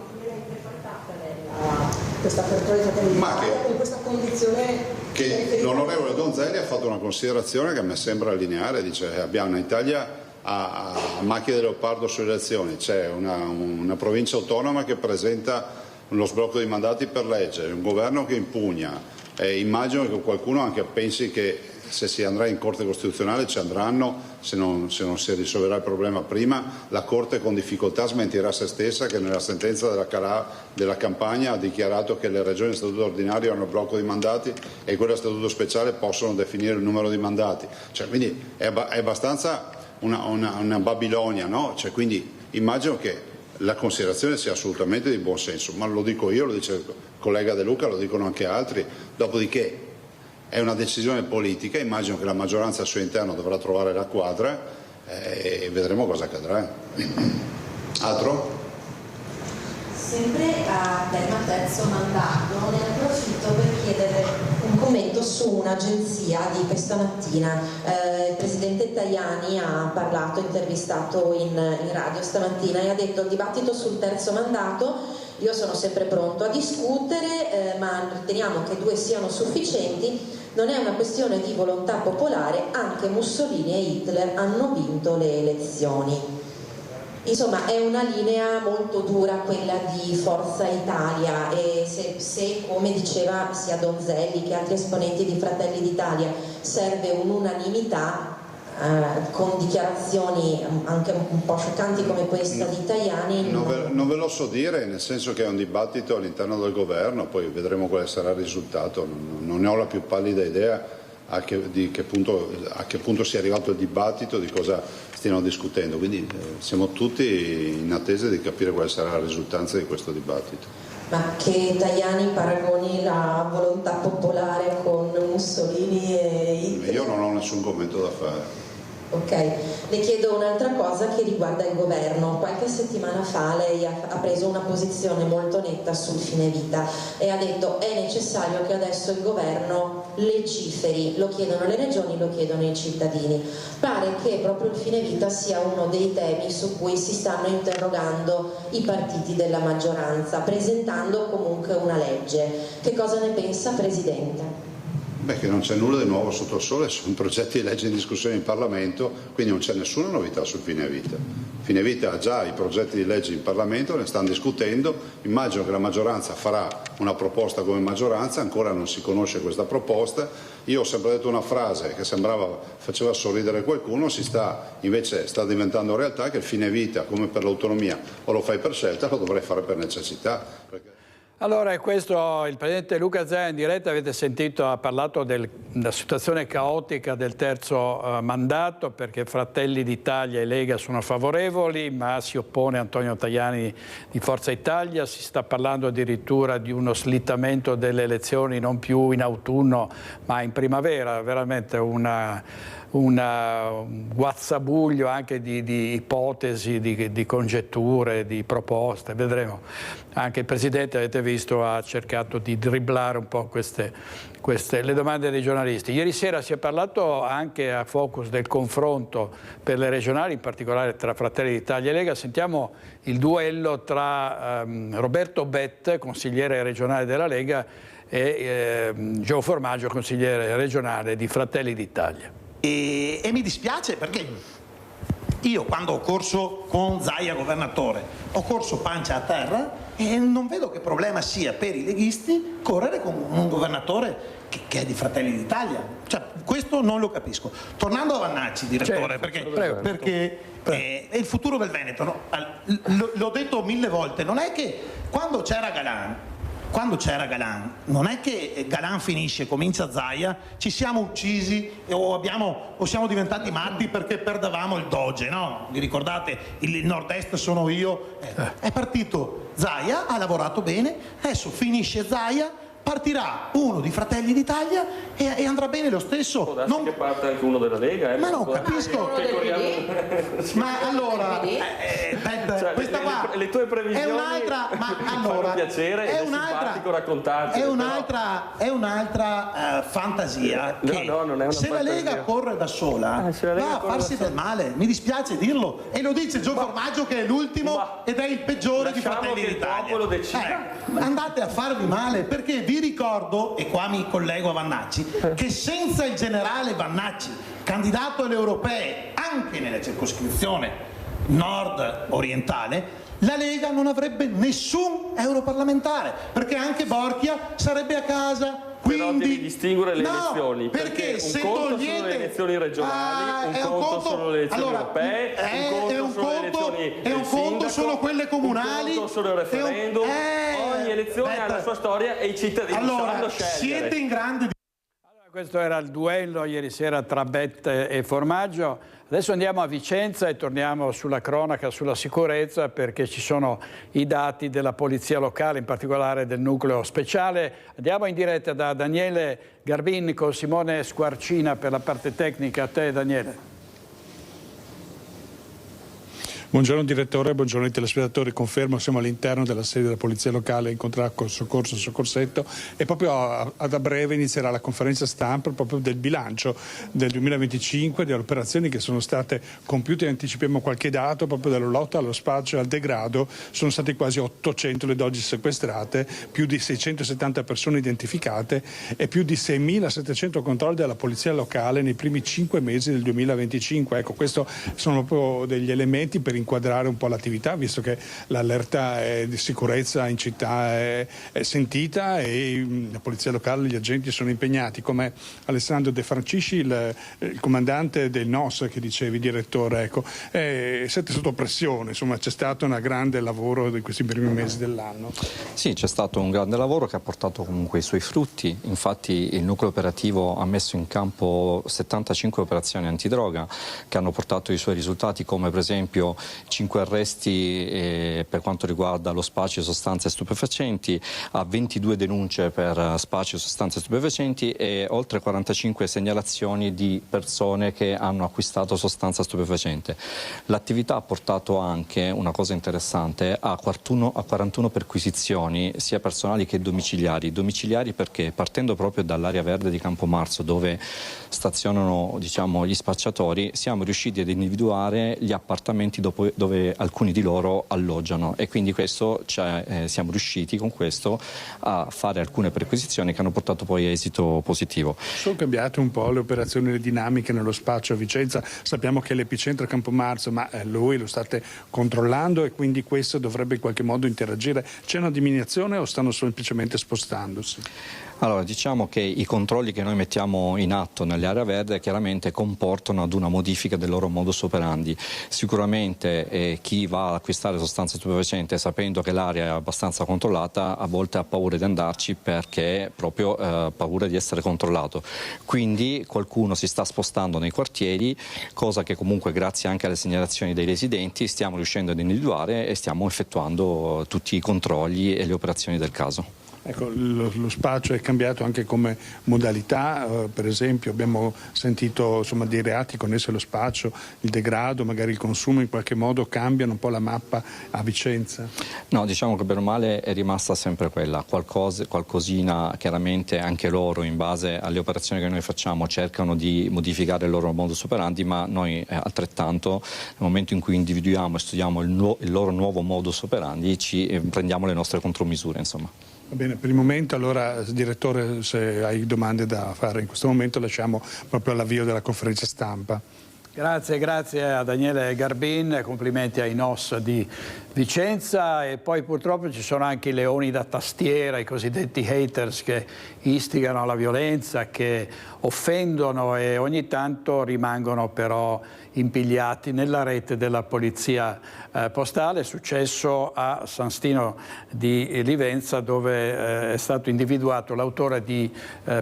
Questa apertura di Fratelli d'Italia con questa condizione che l'onorevole Donzelli ha fatto una considerazione che a me sembra allineare, dice abbiamo un'Italia a macchia di leopardo sulle elezioni, c'è una provincia autonoma che presenta lo sblocco dei mandati per legge, un governo che impugna, immagino che qualcuno anche pensi che se si andrà in Corte Costituzionale ci andranno, se non si risolverà il problema prima, la Corte con difficoltà smentirà se stessa che nella sentenza della campagna ha dichiarato che le regioni a statuto ordinario hanno il blocco dei mandati e quelle a statuto speciale possono definire il numero di mandati. Cioè, quindi è abbastanza una Babilonia, no? Cioè, quindi immagino che la considerazione sia assolutamente di buon senso, ma lo dico io, lo dice il collega De Luca, lo dicono anche altri, dopodiché è una decisione politica, immagino che la maggioranza al suo interno dovrà trovare la quadra e vedremo cosa accadrà. Altro? Sempre a tema terzo mandato, ne approfitto per chiedere un commento su un'agenzia di questa mattina. Il Presidente Tajani ha parlato, intervistato in radio stamattina e ha detto il dibattito sul terzo mandato. Io sono sempre pronto a discutere, ma riteniamo che 2 siano sufficienti. Non è una questione di volontà popolare, anche Mussolini e Hitler hanno vinto le elezioni. Insomma, è una linea molto dura quella di Forza Italia e se come diceva sia Donzelli che altri esponenti di Fratelli d'Italia, serve un'unanimità, con dichiarazioni anche un po' scioccanti come questa di Tajani. Non ve lo so dire, nel senso che è un dibattito all'interno del governo, poi vedremo quale sarà il risultato, non ne ho la più pallida idea a che punto sia arrivato il dibattito, di cosa stiano discutendo, quindi siamo tutti in attesa di capire quale sarà la risultanza di questo dibattito. Ma che Tajani paragoni la volontà popolare con Mussolini e Hitler? Io non ho nessun commento da fare. Ok, le chiedo un'altra cosa che riguarda il governo. Qualche settimana fa lei ha preso una posizione molto netta sul fine vita e ha detto è necessario che adesso il governo legiferi, lo chiedono le regioni, lo chiedono i cittadini. Pare che proprio il fine vita sia uno dei temi su cui si stanno interrogando i partiti della maggioranza, presentando comunque una legge. Che cosa ne pensa, Presidente? Beh, che non c'è nulla di nuovo sotto il sole, sono progetti di legge in discussione in Parlamento, quindi non c'è nessuna novità sul fine vita. Fine vita ha già i progetti di legge in Parlamento, ne stanno discutendo, immagino che la maggioranza farà una proposta come maggioranza, ancora non si conosce questa proposta. Io ho sempre detto una frase che faceva sorridere qualcuno, invece sta diventando realtà, che il fine vita, come per l'autonomia, o lo fai per scelta o lo dovrai fare per necessità. Allora, questo il Presidente Luca Zaia in diretta, avete sentito, ha parlato della situazione caotica del terzo mandato, perché Fratelli d'Italia e Lega sono favorevoli, ma si oppone Antonio Tajani di Forza Italia, si sta parlando addirittura di uno slittamento delle elezioni non più in autunno ma in primavera, veramente una un guazzabuglio anche di ipotesi, di congetture, di proposte, vedremo. Anche il Presidente, avete visto, ha cercato di dribblare un po' le domande dei giornalisti. Ieri sera si è parlato anche a Focus del confronto per le regionali, in particolare tra Fratelli d'Italia e Lega. Sentiamo il duello tra Roberto Bette, consigliere regionale della Lega, e Gio Formaggio, consigliere regionale di Fratelli d'Italia. E mi dispiace perché io, quando ho corso con Zaia governatore, ho corso pancia a terra e non vedo che problema sia per i leghisti correre con un governatore che è di Fratelli d'Italia. Cioè, questo non lo capisco. Tornando a Vannacci, direttore, perché è il futuro del Veneto, no? L'ho detto 1000 volte, non è che quando c'era Galan, non è che Galan finisce e comincia Zaia, ci siamo uccisi o siamo diventati matti perché perdevamo il Doge, no? Vi ricordate? Il nord-est sono io. È partito Zaia, ha lavorato bene, adesso finisce Zaia, partirà uno di Fratelli d'Italia e andrà bene lo stesso. Non che parte anche uno della Lega, ma non capisco. Ma allora, cioè, questa qua le tue previsioni è un'altra, ma allora fanno piacere, è simpatico raccontarci. È un'altra fantasia. Che non è una se fantasia. la Lega corre da sola, va a farsi del male. Mi dispiace dirlo. E lo dice Gio Formaggio, che è l'ultimo ed è il peggiore di Fratelli d'Italia. Andate a farvi male, perché vi ricordo, e qua mi collego a Vannacci, che senza il generale Vannacci, candidato alle europee anche nella circoscrizione nord orientale, la Lega non avrebbe nessun europarlamentare, perché anche Borchia sarebbe a casa. Quindi, però devi distinguere le elezioni, perché se un conto togliete... sono le elezioni regionali, un conto sono le elezioni europee, un conto sono le elezioni e un conto sono quelle comunali, un conto sono il referendum. Ogni elezione ha la sua storia e i cittadini sanno scegliere. Siete in grande... Questo era il duello ieri sera tra Bette e Formaggio. Adesso andiamo a Vicenza e torniamo sulla cronaca, sulla sicurezza, perché ci sono i dati della polizia locale, in particolare del nucleo speciale. Andiamo in diretta da Daniele Garbin con Simone Squarcina per la parte tecnica. A te, Daniele. Buongiorno direttore, buongiorno ai telespettatori, confermo siamo all'interno della sede della Polizia Locale in contracco soccorso soccorsetto e proprio a breve inizierà la conferenza stampa proprio del bilancio del 2025, delle operazioni che sono state compiute. Anticipiamo qualche dato proprio dalla lotta allo spaccio e al degrado. Sono state quasi 800 le dosi sequestrate, più di 670 persone identificate e più di 6.700 controlli della Polizia Locale nei primi 5 mesi del 2025. Ecco, questi sono proprio degli elementi per inquadrare un po' l'attività, visto che l'allerta di sicurezza in città è sentita e la polizia locale, gli agenti sono impegnati, come Alessandro De Francisci, il comandante del NOS che dicevi, direttore, ecco, siete sotto pressione, insomma c'è stato un grande lavoro di questi primi mesi dell'anno. Sì, c'è stato un grande lavoro che ha portato comunque i suoi frutti, infatti il nucleo operativo ha messo in campo 75 operazioni antidroga che hanno portato i suoi risultati, come per esempio 5 arresti per quanto riguarda lo spaccio di sostanze stupefacenti, a 22 denunce per spaccio di sostanze stupefacenti e oltre 45 segnalazioni di persone che hanno acquistato sostanza stupefacente. L'attività ha portato anche una cosa interessante a 41 perquisizioni sia personali che domiciliari. Domiciliari perché partendo proprio dall'area verde di Campomarzo dove stazionano gli spacciatori siamo riusciti ad individuare gli appartamenti dove alcuni di loro alloggiano e quindi siamo riusciti con questo a fare alcune perquisizioni che hanno portato poi a esito positivo. Sono cambiate un po' le operazioni, le dinamiche nello spaccio a Vicenza, sappiamo che l'epicentro è Campomarzo, ma lui lo state controllando e quindi questo dovrebbe in qualche modo interagire. C'è una diminuzione o stanno semplicemente spostandosi? Allora, diciamo che i controlli che noi mettiamo in atto nell'area verde chiaramente comportano ad una modifica del loro modus operandi. Sicuramente chi va ad acquistare sostanze stupefacenti sapendo che l'area è abbastanza controllata a volte ha paura di andarci perché proprio paura di essere controllato. Quindi qualcuno si sta spostando nei quartieri, cosa che comunque grazie anche alle segnalazioni dei residenti stiamo riuscendo ad individuare e stiamo effettuando tutti i controlli e le operazioni del caso. Ecco, lo spaccio è cambiato anche come modalità, per esempio abbiamo sentito dei reati connessi allo spaccio, il degrado, magari il consumo in qualche modo cambiano un po' la mappa a Vicenza? No, diciamo che bene o male è rimasta sempre quella, qualcosina chiaramente anche loro in base alle operazioni che noi facciamo cercano di modificare il loro modus operandi, ma noi altrettanto nel momento in cui individuiamo e studiamo il loro nuovo modus operandi prendiamo le nostre contromisure, insomma. Va bene, per il momento allora, direttore, se hai domande da fare in questo momento lasciamo proprio all'avvio della conferenza stampa. Grazie a Daniele Garbin, complimenti ai NOS di Vicenza, e poi purtroppo ci sono anche i leoni da tastiera, i cosiddetti haters che istigano alla violenza, che offendono e ogni tanto rimangono però impigliati nella rete della polizia postale. È successo a San Stino di Livenza, dove è stato individuato l'autore di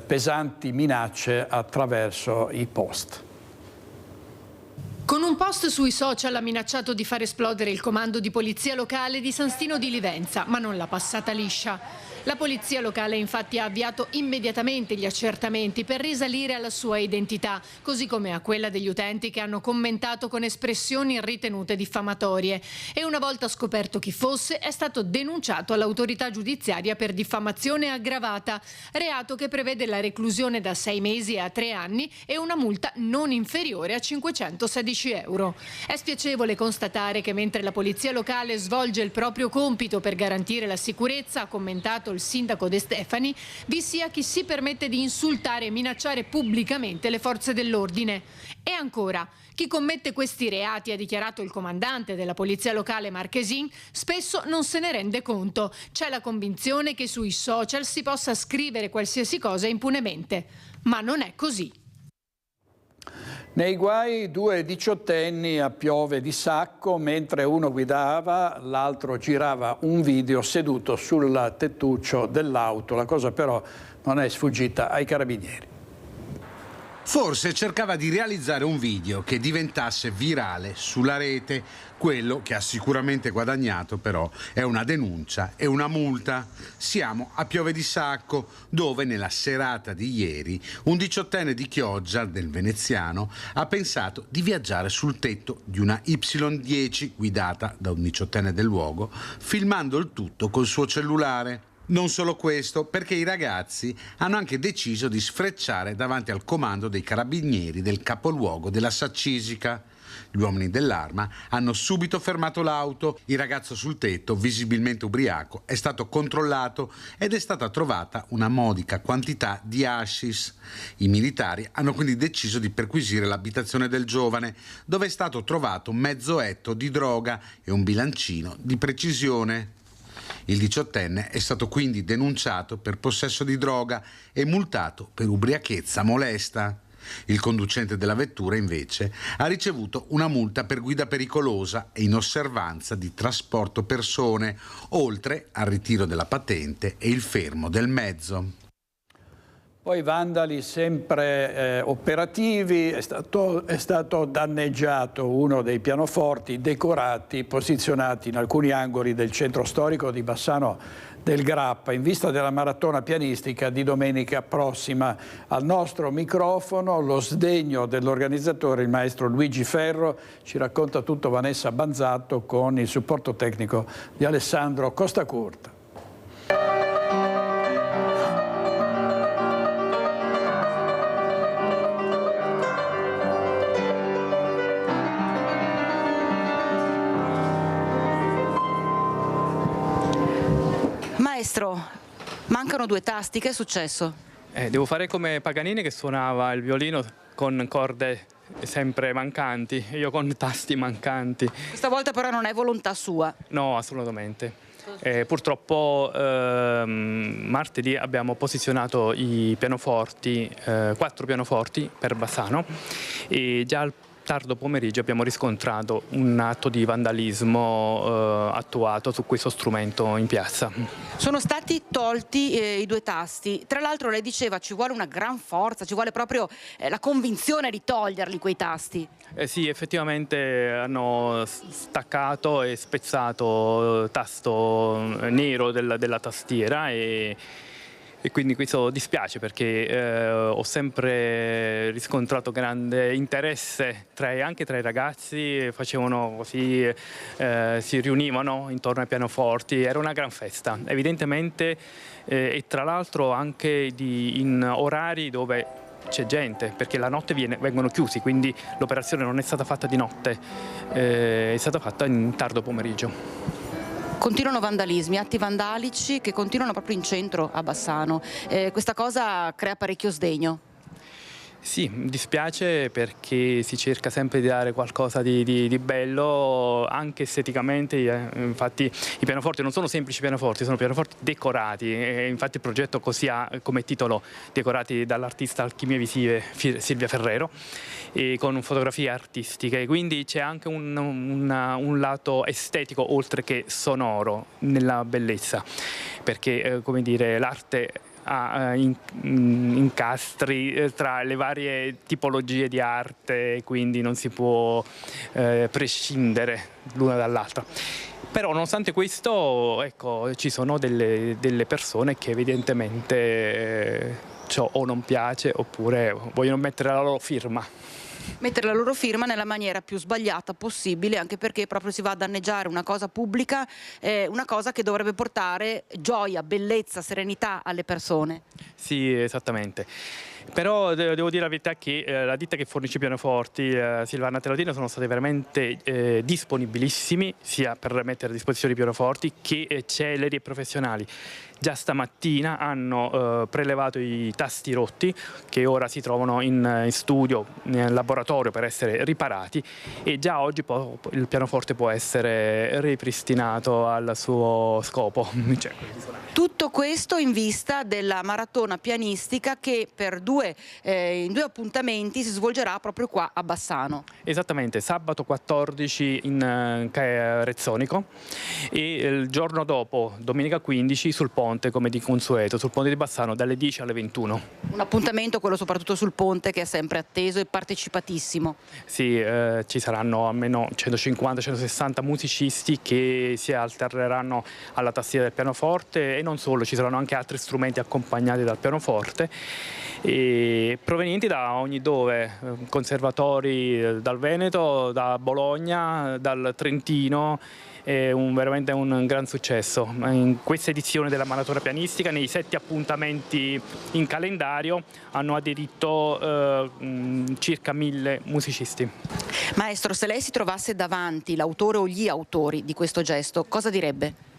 pesanti minacce attraverso i post. Con un post sui social ha minacciato di far esplodere il comando di polizia locale di San Stino di Livenza, ma non l'ha passata liscia. La polizia locale infatti ha avviato immediatamente gli accertamenti per risalire alla sua identità, così come a quella degli utenti che hanno commentato con espressioni ritenute diffamatorie. E una volta scoperto chi fosse, è stato denunciato all'autorità giudiziaria per diffamazione aggravata, reato che prevede la reclusione da 6 mesi a 3 anni e una multa non inferiore a 516 euro. È spiacevole constatare che mentre la polizia locale svolge il proprio compito per garantire la sicurezza, ha commentato il sindaco De Stefani, vi sia chi si permette di insultare e minacciare pubblicamente le forze dell'ordine. E ancora, chi commette questi reati, ha dichiarato il comandante della polizia locale Marchesin, spesso non se ne rende conto. C'è la convinzione che sui social si possa scrivere qualsiasi cosa impunemente. Ma non è così. Nei guai 2 diciottenni a Piove di Sacco, mentre uno guidava, l'altro girava un video seduto sul tettuccio dell'auto. La cosa però non è sfuggita ai carabinieri. Forse cercava di realizzare un video che diventasse virale sulla rete. Quello che ha sicuramente guadagnato però è una denuncia e una multa. Siamo a Piove di Sacco, dove nella serata di ieri un diciottenne di Chioggia, del veneziano, ha pensato di viaggiare sul tetto di una Y10 guidata da un diciottenne del luogo, filmando il tutto col suo cellulare. Non solo questo, perché i ragazzi hanno anche deciso di sfrecciare davanti al comando dei carabinieri del capoluogo della Saccisica. Gli uomini dell'Arma hanno subito fermato l'auto. Il ragazzo sul tetto, visibilmente ubriaco, è stato controllato ed è stata trovata una modica quantità di hashish. I militari hanno quindi deciso di perquisire l'abitazione del giovane, dove è stato trovato mezzo etto di droga e un bilancino di precisione. Il diciottenne è stato quindi denunciato per possesso di droga e multato per ubriachezza molesta. Il conducente della vettura, invece, ha ricevuto una multa per guida pericolosa e inosservanza di trasporto persone, oltre al ritiro della patente e il fermo del mezzo. Poi vandali sempre operativi, è stato danneggiato uno dei pianoforti decorati posizionati in alcuni angoli del centro storico di Bassano del Grappa, in vista della maratona pianistica di domenica prossima. Al nostro microfono lo sdegno dell'organizzatore, il maestro Luigi Ferro. Ci racconta tutto Vanessa Banzatto con il supporto tecnico di Alessandro Costacurta. Maestro, mancano 2 tasti, che è successo? Devo fare come Paganini che suonava il violino con corde sempre mancanti, io con tasti mancanti. Questa volta però non è volontà sua? No, assolutamente. Purtroppo martedì abbiamo posizionato i pianoforti, 4 pianoforti per Bassano, e già tardo pomeriggio abbiamo riscontrato un atto di vandalismo attuato su questo strumento in piazza. Sono stati tolti i 2 tasti, tra l'altro lei diceva ci vuole una gran forza, ci vuole proprio la convinzione di toglierli quei tasti. Sì, effettivamente hanno staccato e spezzato tasto nero della tastiera e quindi questo dispiace perché ho sempre riscontrato grande interesse anche tra i ragazzi, facevano così, si riunivano intorno ai pianoforti, era una gran festa, evidentemente e tra l'altro anche in orari dove c'è gente, perché la notte vengono chiusi, quindi l'operazione non è stata fatta di notte, è stata fatta in tardo pomeriggio. Continuano vandalismi, atti vandalici che continuano proprio in centro a Bassano. Questa cosa crea parecchio sdegno. Sì, mi dispiace perché si cerca sempre di dare qualcosa di bello anche esteticamente, infatti i pianoforti non sono semplici pianoforti, sono pianoforti decorati e infatti il progetto così ha come titolo decorati dall'artista Alchimie Visive Silvia Ferrero e con fotografie artistiche, quindi c'è anche un lato estetico oltre che sonoro nella bellezza, perché come dire l'arte ha incastri tra le varie tipologie di arte, quindi non si può prescindere l'una dall'altra. Però nonostante questo, ecco, ci sono delle persone che evidentemente ciò o non piace oppure vogliono mettere la loro firma. Mettere la loro firma nella maniera più sbagliata possibile, anche perché proprio si va a danneggiare una cosa pubblica, una cosa che dovrebbe portare gioia, bellezza, serenità alle persone. Sì, esattamente. Però devo dire la verità che la ditta che fornisce i pianoforti, Silvana Telatino, sono stati veramente disponibilissimi sia per mettere a disposizione i pianoforti che celeri e professionali. Già stamattina hanno prelevato i tasti rotti che ora si trovano in studio, nel laboratorio per essere riparati e già oggi il pianoforte può essere ripristinato al suo scopo. Tutto questo in vista della maratona pianistica che in due appuntamenti si svolgerà proprio qua a Bassano. Esattamente, sabato 14 in Rezzonico e il giorno dopo, domenica 15, sul ponte, come di consueto, sul ponte di Bassano dalle 10 alle 21. Un appuntamento, quello soprattutto sul ponte, che è sempre atteso e partecipatissimo. Sì, ci saranno almeno 150-160 musicisti che si alterneranno alla tastiera del pianoforte e non solo, ci saranno anche altri strumenti accompagnati dal pianoforte e provenienti da ogni dove, conservatori dal Veneto, da Bologna, dal Trentino. È veramente un gran successo. In questa edizione della maratona pianistica, nei 7 appuntamenti in calendario, hanno aderito circa 1000 musicisti. Maestro, se lei si trovasse davanti l'autore o gli autori di questo gesto, cosa direbbe?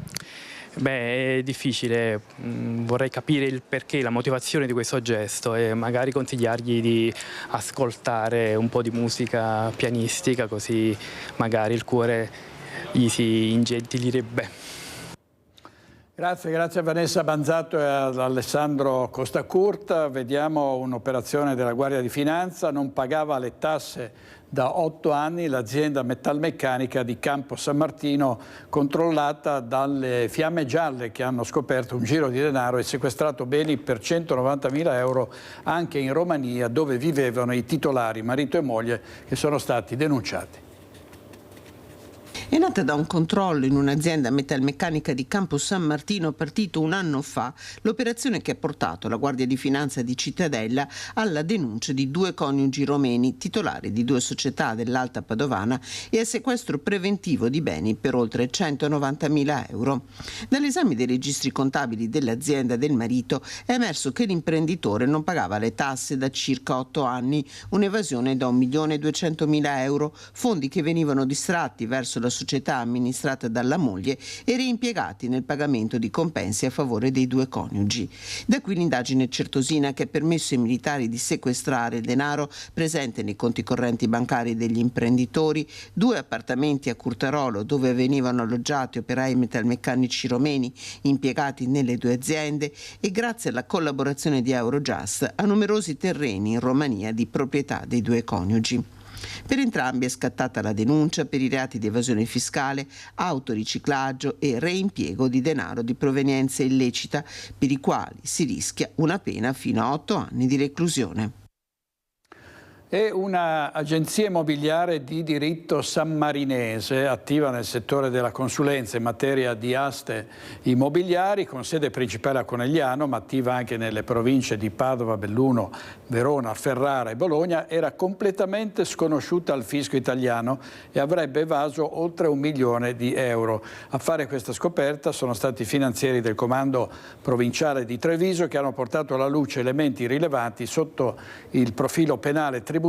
Beh, è difficile, vorrei capire il perché, la motivazione di questo gesto e magari consigliargli di ascoltare un po' di musica pianistica, così magari il cuore gli si ingentilirebbe. Grazie a Vanessa Banzato e ad Alessandro Costacurta. Vediamo un'operazione della Guardia di Finanza. Non pagava le tasse da 8 anni l'azienda metalmeccanica di Campo San Martino, controllata dalle Fiamme Gialle, che hanno scoperto un giro di denaro e sequestrato beni per 190.000 euro anche in Romania, dove vivevano i titolari, marito e moglie, che sono stati denunciati. È nata da un controllo in un'azienda metalmeccanica di Campo San Martino partito un anno fa, l'operazione che ha portato la Guardia di Finanza di Cittadella alla denuncia di 2 coniugi romeni, titolari di 2 società dell'Alta Padovana, e al sequestro preventivo di beni per oltre 190.000 euro. Dall'esame dei registri contabili dell'azienda del marito è emerso che l'imprenditore non pagava le tasse da circa 8 anni, un'evasione da 1.200.000 euro, fondi che venivano distratti verso la società amministrata dalla moglie e reimpiegati nel pagamento di compensi a favore dei 2 coniugi. Da qui l'indagine certosina che ha permesso ai militari di sequestrare il denaro presente nei conti correnti bancari degli imprenditori, 2 appartamenti a Curtarolo dove venivano alloggiati operai metalmeccanici romeni impiegati nelle 2 aziende e, grazie alla collaborazione di Eurojust, a numerosi terreni in Romania di proprietà dei 2 coniugi. Per entrambi è scattata la denuncia per i reati di evasione fiscale, autoriciclaggio e reimpiego di denaro di provenienza illecita, per i quali si rischia una pena fino a 8 anni di reclusione. E una agenzia immobiliare di diritto sammarinese attiva nel settore della consulenza in materia di aste immobiliari, con sede principale a Conegliano, ma attiva anche nelle province di Padova, Belluno, Verona, Ferrara e Bologna, era completamente sconosciuta al fisco italiano e avrebbe evaso oltre 1 milione di euro. A fare questa scoperta sono stati i finanzieri del comando provinciale di Treviso, che hanno portato alla luce elementi rilevanti sotto il profilo penale tributario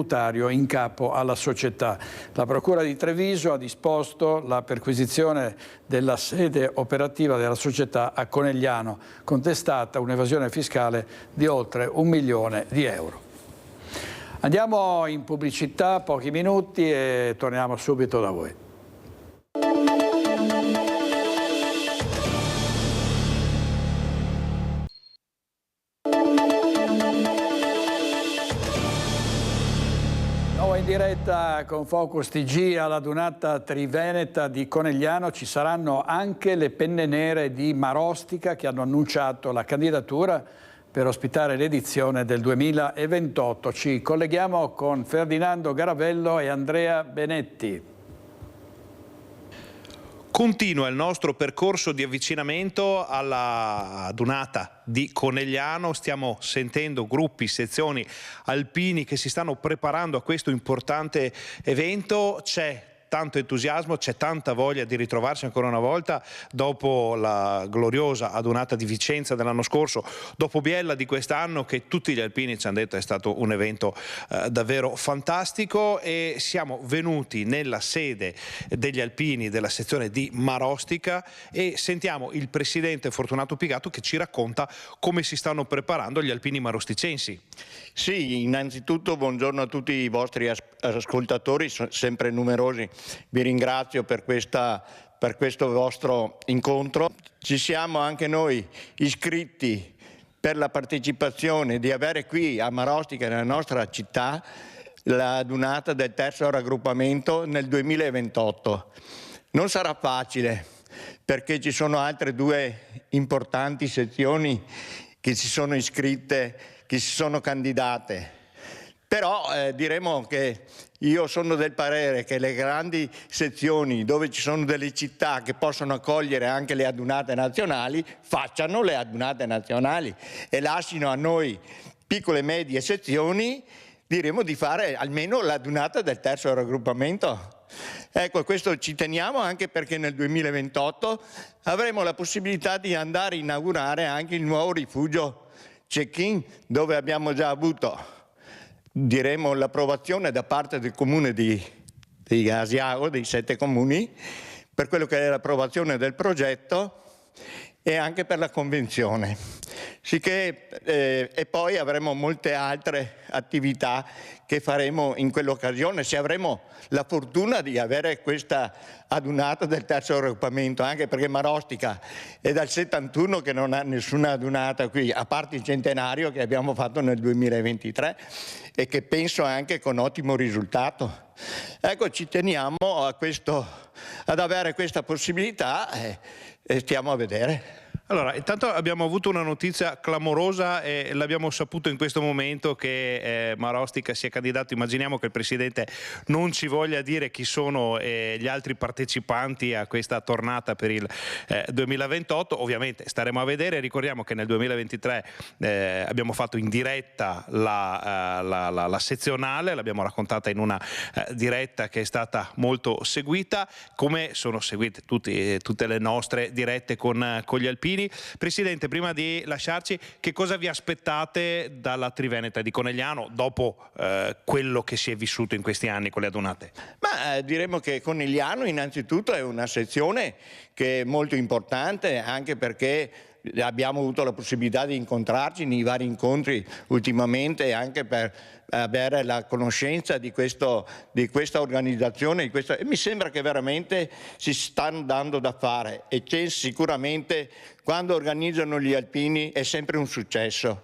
in capo alla società. La Procura di Treviso ha disposto la perquisizione della sede operativa della società a Conegliano, contestata un'evasione fiscale di oltre 1 milione di euro. Andiamo in pubblicità, pochi minuti, e torniamo subito da voi. In diretta con Focus TG alla Dunata Triveneta di Conegliano. Ci saranno anche le penne nere di Marostica, che hanno annunciato la candidatura per ospitare l'edizione del 2028. Ci colleghiamo con Ferdinando Garavello e Andrea Benetti. Continua il nostro percorso di avvicinamento alla Dunata di Conegliano. Stiamo sentendo gruppi, sezioni alpini che si stanno preparando a questo importante evento. C'è tanto entusiasmo, c'è tanta voglia di ritrovarsi ancora una volta dopo la gloriosa adunata di Vicenza dell'anno scorso, dopo Biella di quest'anno, che tutti gli alpini ci hanno detto è stato un evento davvero fantastico, e siamo venuti nella sede degli alpini della sezione di Marostica e sentiamo il presidente Fortunato Pigato che ci racconta come si stanno preparando gli alpini marosticensi. Sì, innanzitutto buongiorno a tutti i vostri ascoltatori, sempre numerosi. Vi ringrazio per questo vostro incontro. Ci siamo anche noi iscritti per la partecipazione di avere qui a Marostica, nella nostra città, la Dunata del terzo raggruppamento nel 2028. Non sarà facile perché ci sono altre 2 importanti sezioni che si sono iscritte, che si sono candidate. Però diremo che io sono del parere che le grandi sezioni, dove ci sono delle città che possono accogliere anche le adunate nazionali, facciano le adunate nazionali e lasciano a noi piccole e medie sezioni, diremo, di fare almeno la adunata del terzo raggruppamento. Ecco, questo ci teniamo anche perché nel 2028 avremo la possibilità di andare a inaugurare anche il nuovo rifugio Check-in, dove abbiamo già avuto, diremo, l'approvazione da parte del comune di Asiago, dei 7 comuni, per quello che è l'approvazione del progetto e anche per la convenzione. Sicché, e poi avremo molte altre attività che faremo in quell'occasione, se avremo la fortuna di avere questa adunata del terzo raggruppamento, anche perché Marostica è dal 71 che non ha nessuna adunata qui, a parte il centenario che abbiamo fatto nel 2023 e che penso anche con ottimo risultato. Ecco, ci teniamo ad avere questa possibilità e stiamo a vedere. Allora, intanto abbiamo avuto una notizia clamorosa e l'abbiamo saputo in questo momento che Marostica si è candidato. Immaginiamo che il Presidente non ci voglia dire chi sono gli altri partecipanti a questa tornata per il 2028. Ovviamente staremo a vedere. Ricordiamo che nel 2023 abbiamo fatto in diretta la sezionale, l'abbiamo raccontata in una diretta che è stata molto seguita, come sono seguite tutte le nostre dirette con gli alpini. Presidente, prima di lasciarci, che cosa vi aspettate dalla Triveneta di Conegliano dopo quello che si è vissuto in questi anni con le adunate? Ma diremo che Conegliano innanzitutto è una sezione che è molto importante, anche perché abbiamo avuto la possibilità di incontrarci nei vari incontri ultimamente, anche per avere la conoscenza di questa organizzazione. E mi sembra che veramente si stanno dando da fare e c'è sicuramente, quando organizzano gli alpini, è sempre un successo.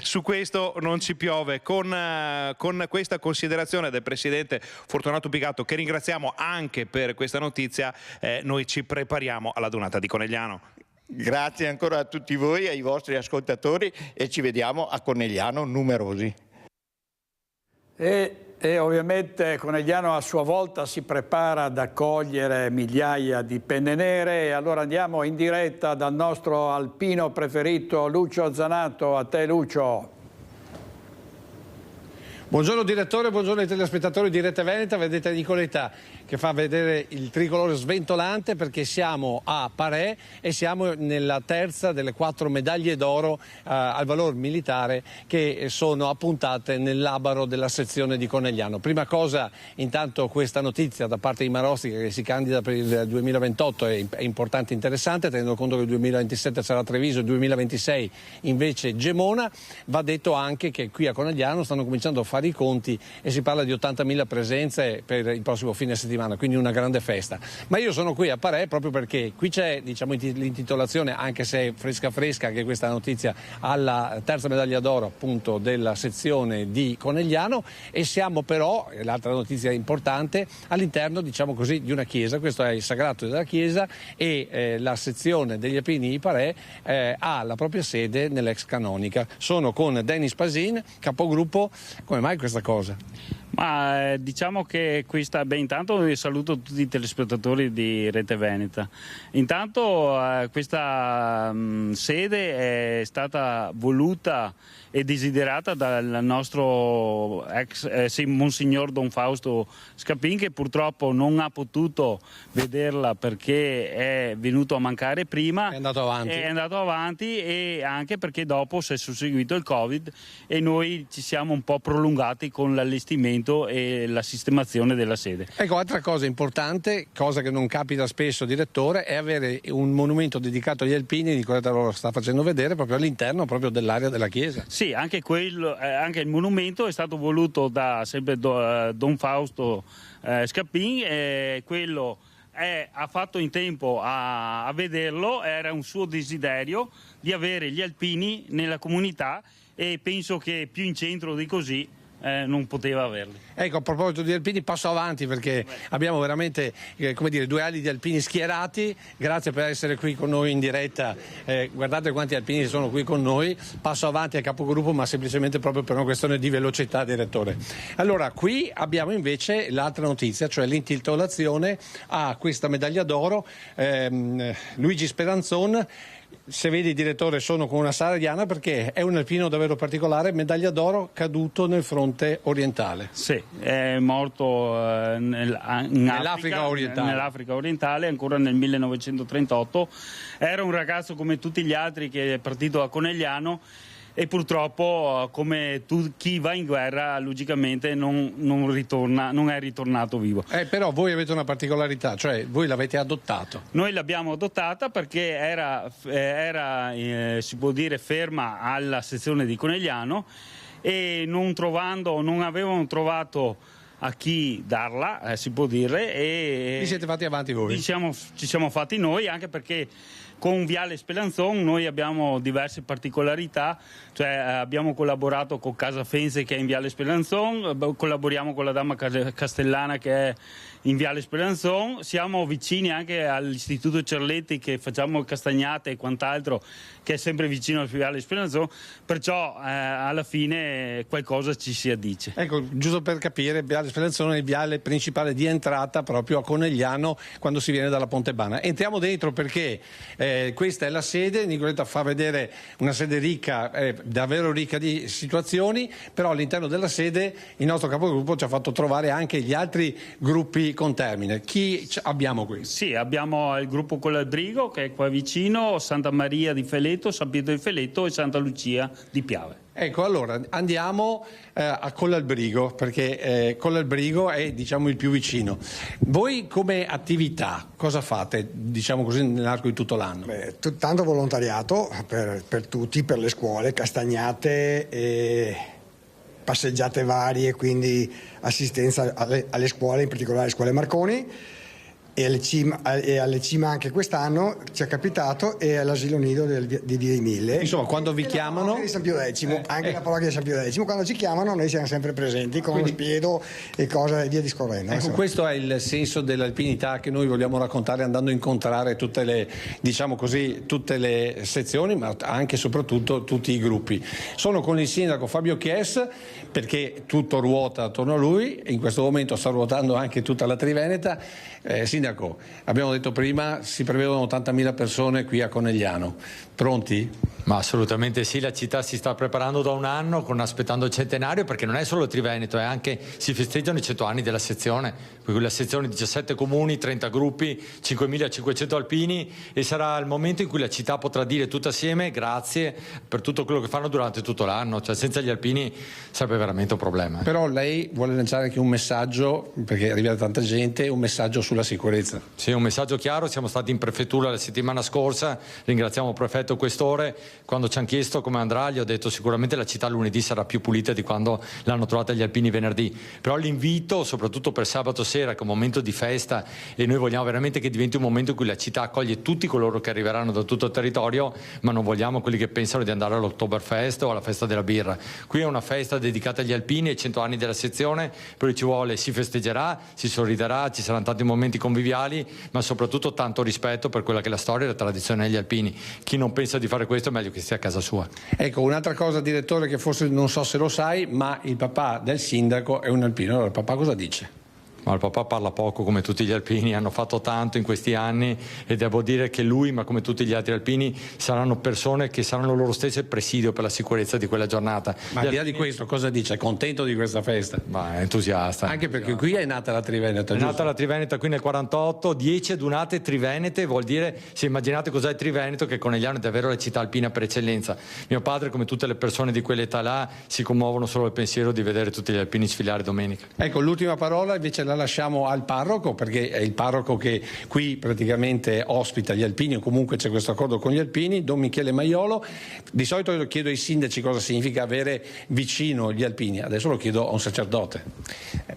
Su questo non ci piove. Con questa considerazione del Presidente Fortunato Pigato, che ringraziamo anche per questa notizia, noi ci prepariamo alla donata di Conegliano. Grazie ancora a tutti voi, ai vostri ascoltatori, e ci vediamo a Conegliano numerosi. E ovviamente Conegliano a sua volta si prepara ad accogliere migliaia di penne nere, e allora andiamo in diretta dal nostro alpino preferito Lucio Zanato. A te, Lucio. Buongiorno direttore, buongiorno ai telespettatori di Rete Veneta. Vedete Nicoletta che fa vedere il tricolore sventolante, perché siamo a Parè e siamo nella terza delle 4 medaglie d'oro al valor militare che sono appuntate nel labaro della sezione di Conegliano. Prima cosa, intanto, questa notizia da parte di Marostica, che si candida per il 2028, è importante e interessante, tenendo conto che il 2027 sarà Treviso, il 2026 invece Gemona. Va detto anche che qui a Conegliano stanno cominciando a fare i conti e si parla di 80.000 presenze per il prossimo fine settimana, quindi una grande festa. Ma io sono qui a Parè proprio perché qui c'è, diciamo, l'intitolazione, anche se è fresca che questa notizia, alla terza medaglia d'oro appunto della sezione di Conegliano, e siamo però, l'altra notizia importante, all'interno, diciamo così, di una chiesa. Questo è il sagrato della chiesa, e la sezione degli alpini di Parè ha la propria sede nell'ex Canonica. Sono con Denis Pasin, capogruppo. Come mai questa cosa? Ma diciamo che questa, intanto saluto tutti i telespettatori di Rete Veneta. Intanto questa sede è stata voluta e desiderata dal nostro Monsignor Don Fausto Scapin, che purtroppo non ha potuto vederla perché è venuto a mancare prima. È andato avanti, e anche perché dopo si è susseguito il Covid e noi ci siamo un po' prolungati con l'allestimento e la sistemazione della sede. Ecco, altra cosa importante, cosa che non capita spesso, direttore, è avere un monumento dedicato agli alpini. Nicoletta lo sta facendo vedere proprio all'interno proprio dell'area della chiesa. Sì, anche il monumento è stato voluto da sempre Don Fausto Scapin, quello ha fatto in tempo a vederlo, era un suo desiderio di avere gli alpini nella comunità, e penso che più in centro di così non poteva averli. Ecco, a proposito di alpini, passo avanti perché abbiamo veramente come dire, 2 ali di alpini schierati. Grazie per essere qui con noi in diretta. Guardate quanti alpini sono qui con noi. Passo avanti al capogruppo, ma semplicemente proprio per una questione di velocità, direttore. Allora, qui abbiamo invece l'altra notizia, cioè l'intitolazione a questa medaglia d'oro Luigi Speranzon. Se vedi, direttore, sono con una sardiana perché è un alpino davvero particolare, medaglia d'oro, caduto nel fronte orientale. Sì, è morto nell'Africa orientale ancora nel 1938. Era un ragazzo come tutti gli altri che è partito a Conegliano, e purtroppo, come chi va in guerra, logicamente non è ritornato vivo. Però voi avete una particolarità, cioè voi l'avete adottato. Noi l'abbiamo adottata perché era si può dire, ferma alla sezione di Conegliano, e non avevano trovato a chi darla, si può dire, e vi siete fatti avanti voi. Ci siamo fatti noi, anche perché con Viale Spelanzon noi abbiamo diverse particolarità, cioè abbiamo collaborato con Casa Fense, che è in Viale Spelanzon, collaboriamo con la Dama Castellana, che è in Viale Spelanzon, siamo vicini anche all'Istituto Cerletti, che facciamo castagnate e quant'altro, che è sempre vicino al Viale Spelanzon, perciò alla fine qualcosa ci si addice. Ecco, giusto per capire, Viale Spelanzon è il viale principale di entrata proprio a Conegliano quando si viene dalla Pontebana. Entriamo dentro perché questa è la sede. Nicoletta fa vedere una sede ricca, davvero ricca di situazioni, però all'interno della sede il nostro capogruppo ci ha fatto trovare anche gli altri gruppi con termine. Chi abbiamo qui? Sì, abbiamo il gruppo Colladrigo, che è qua vicino, Santa Maria di Feletto, San Pietro di Feletto e Santa Lucia di Piave. Ecco, allora andiamo a Collalbrigo, perché Collalbrigo è, diciamo, il più vicino. Voi come attività cosa fate, diciamo così, nell'arco di tutto l'anno? Tanto volontariato per tutti, per le scuole, castagnate e passeggiate varie, quindi assistenza alle scuole, in particolare alle scuole Marconi. e alle cima anche quest'anno ci è capitato, e all'asilo nido di Via di Mille. Insomma, quando vi chiamano di San Pio X, anche la parrocchia di San Pio X, quando ci chiamano noi siamo sempre presenti con lo spiedo e cose e via discorrendo. Ecco, questo è il senso dell'alpinità che noi vogliamo raccontare, andando a incontrare tutte le, diciamo così, tutte le sezioni, ma anche e soprattutto tutti i gruppi. Sono con il sindaco Fabio Chies, perché tutto ruota attorno a lui e in questo momento sta ruotando anche tutta la Triveneta. Sindaco, abbiamo detto prima, si prevedono 80.000 persone qui a Conegliano. Pronti? Ma assolutamente sì, la città si sta preparando da un anno, aspettando il centenario, perché non è solo Triveneto, è anche, si festeggiano i 100 anni della sezione, per cui la sezione 17 comuni, 30 gruppi, 5.500 alpini, e sarà il momento in cui la città potrà dire tutta assieme grazie per tutto quello che fanno durante tutto l'anno, cioè senza gli alpini sarebbe veramente un problema. Però lei vuole lanciare anche un messaggio, perché arriva da tanta gente, un messaggio sulla sicurezza. Sì, un messaggio chiaro, siamo stati in prefettura la settimana scorsa, ringraziamo il prefetto e questore, quando ci hanno chiesto come andrà gli ho detto sicuramente la città lunedì sarà più pulita di quando l'hanno trovata gli alpini venerdì, però l'invito soprattutto per sabato sera, che è un momento di festa e noi vogliamo veramente che diventi un momento in cui la città accoglie tutti coloro che arriveranno da tutto il territorio, ma non vogliamo quelli che pensano di andare all'Oktoberfest o alla festa della birra. Qui è una festa dedicata agli alpini, ai 100 anni della sezione, per cui ci vuole, si festeggerà, si sorriderà, ci saranno tanti momenti conviviali, ma soprattutto tanto rispetto per quella che è la storia e la tradizione degli alpini. Chi non pensa di fare questo è meglio che stia a casa sua. Ecco, un'altra cosa, direttore, che forse non so se lo sai, ma il papà del sindaco è un alpino. Allora il papà cosa dice? Ma il papà parla poco, come tutti gli alpini, hanno fatto tanto in questi anni e devo dire che lui, ma come tutti gli altri alpini, saranno persone che saranno loro stesse il presidio per la sicurezza di quella giornata. Ma al di là di questo, cosa dice? È contento di questa festa? Ma è entusiasta. Anche perché qui è nata la Triveneta, È giusto? nata la Triveneta qui nel 48, 10 adunate trivenete, vuol dire, se immaginate cos'è il Triveneto, che Conegliano è davvero la città alpina per eccellenza. Mio padre, come tutte le persone di quell'età là, si commuovono solo al pensiero di vedere tutti gli alpini sfilare domenica. Ecco, l'ultima parola invece la lasciamo al parroco, perché è il parroco che qui praticamente ospita gli alpini, o comunque c'è questo accordo con gli alpini, Don Michele Maiolo. Di solito lo chiedo ai sindaci cosa significa avere vicino gli alpini, adesso lo chiedo a un sacerdote.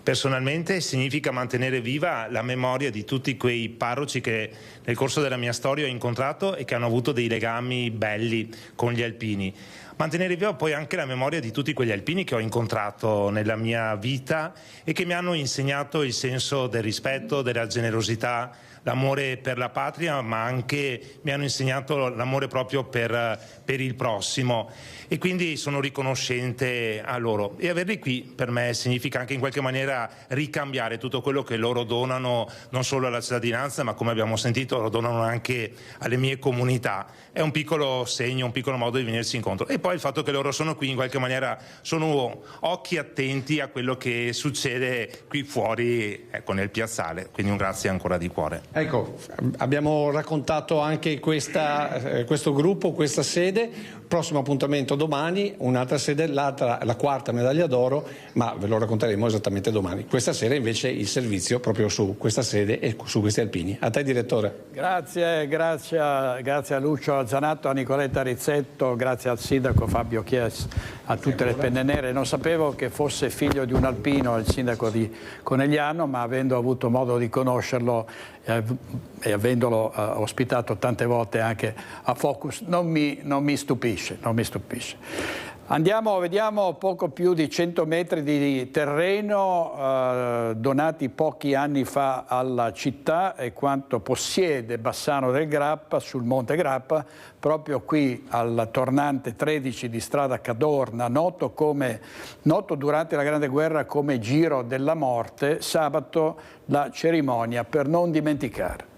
Personalmente significa mantenere viva la memoria di tutti quei parroci che nel corso della mia storia ho incontrato e che hanno avuto dei legami belli con gli alpini. Mantenere viva poi anche la memoria di tutti quegli alpini che ho incontrato nella mia vita e che mi hanno insegnato il senso del rispetto, della generosità, l'amore per la patria, ma anche mi hanno insegnato l'amore proprio per il prossimo, e quindi sono riconoscente a loro, e averli qui per me significa anche in qualche maniera ricambiare tutto quello che loro donano non solo alla cittadinanza, ma come abbiamo sentito lo donano anche alle mie comunità. È un piccolo segno, un piccolo modo di venirsi incontro, e poi il fatto che loro sono qui in qualche maniera sono occhi attenti a quello che succede qui fuori, ecco, nel piazzale, quindi un grazie ancora di cuore. Ecco, abbiamo raccontato anche questo gruppo, questa sede. Prossimo appuntamento domani, un'altra sede, la quarta medaglia d'oro, ma ve lo racconteremo esattamente domani. Questa sera invece il servizio proprio su questa sede e su questi alpini. A te, direttore. Grazie a Lucio Zanatto, a Nicoletta Rizzetto, grazie al sindaco Fabio Chies, a tutte le penne nere. Non sapevo che fosse figlio di un alpino il sindaco di Conegliano, ma avendo avuto modo di conoscerlo e avendolo ospitato tante volte anche a Focus, non mi stupisce. Vediamo poco più di 100 metri di terreno donati pochi anni fa alla città, e quanto possiede Bassano del Grappa sul Monte Grappa, proprio qui al tornante 13 di strada Cadorna, noto durante la Grande Guerra come Giro della Morte. Sabato la cerimonia per non dimenticare.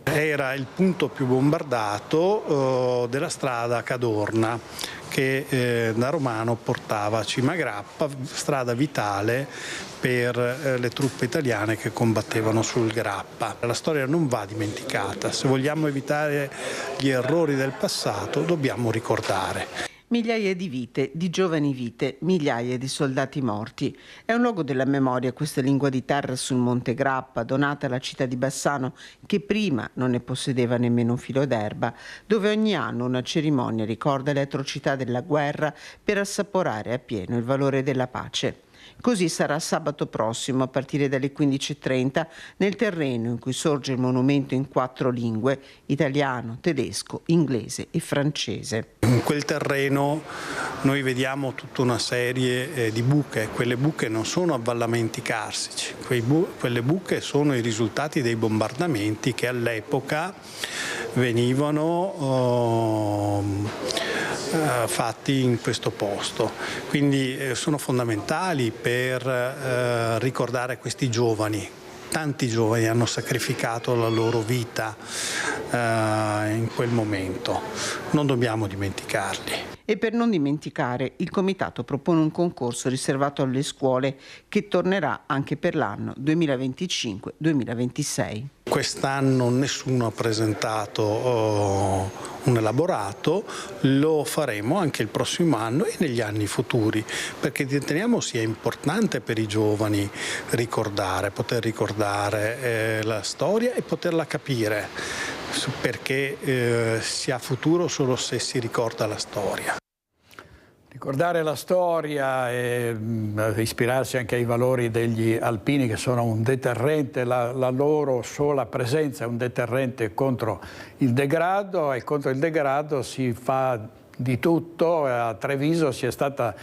Era il punto più bombardato della strada Cadorna, che da Romano portava a Cimagrappa, strada vitale per le truppe italiane che combattevano sul Grappa. La storia non va dimenticata, se vogliamo evitare gli errori del passato dobbiamo ricordare. Migliaia di vite, di giovani vite, migliaia di soldati morti. È un luogo della memoria questa lingua di terra sul Monte Grappa, donata alla città di Bassano, che prima non ne possedeva nemmeno un filo d'erba, dove ogni anno una cerimonia ricorda le atrocità della guerra per assaporare appieno il valore della pace. Così sarà sabato prossimo a partire dalle 15:30 nel terreno in cui sorge il monumento in 4 lingue: italiano, tedesco, inglese e francese. In quel terreno noi vediamo tutta una serie di buche. Quelle buche non sono avvallamenti carsici, quelle buche sono i risultati dei bombardamenti che all'epoca venivano fatti in questo posto. Quindi sono fondamentali per ricordare questi giovani. Tanti giovani hanno sacrificato la loro vita in quel momento, non dobbiamo dimenticarli. E per non dimenticare, il Comitato propone un concorso riservato alle scuole che tornerà anche per l'anno 2025-2026. Quest'anno nessuno ha presentato un elaborato, lo faremo anche il prossimo anno e negli anni futuri, perché riteniamo sia importante per i giovani poter ricordare la storia e poterla capire, perché si ha futuro solo se si ricorda la storia. Ricordare la storia e ispirarsi anche ai valori degli alpini, che sono un deterrente, la loro sola presenza è un deterrente contro il degrado, e contro il degrado si fa di tutto. A Treviso è stata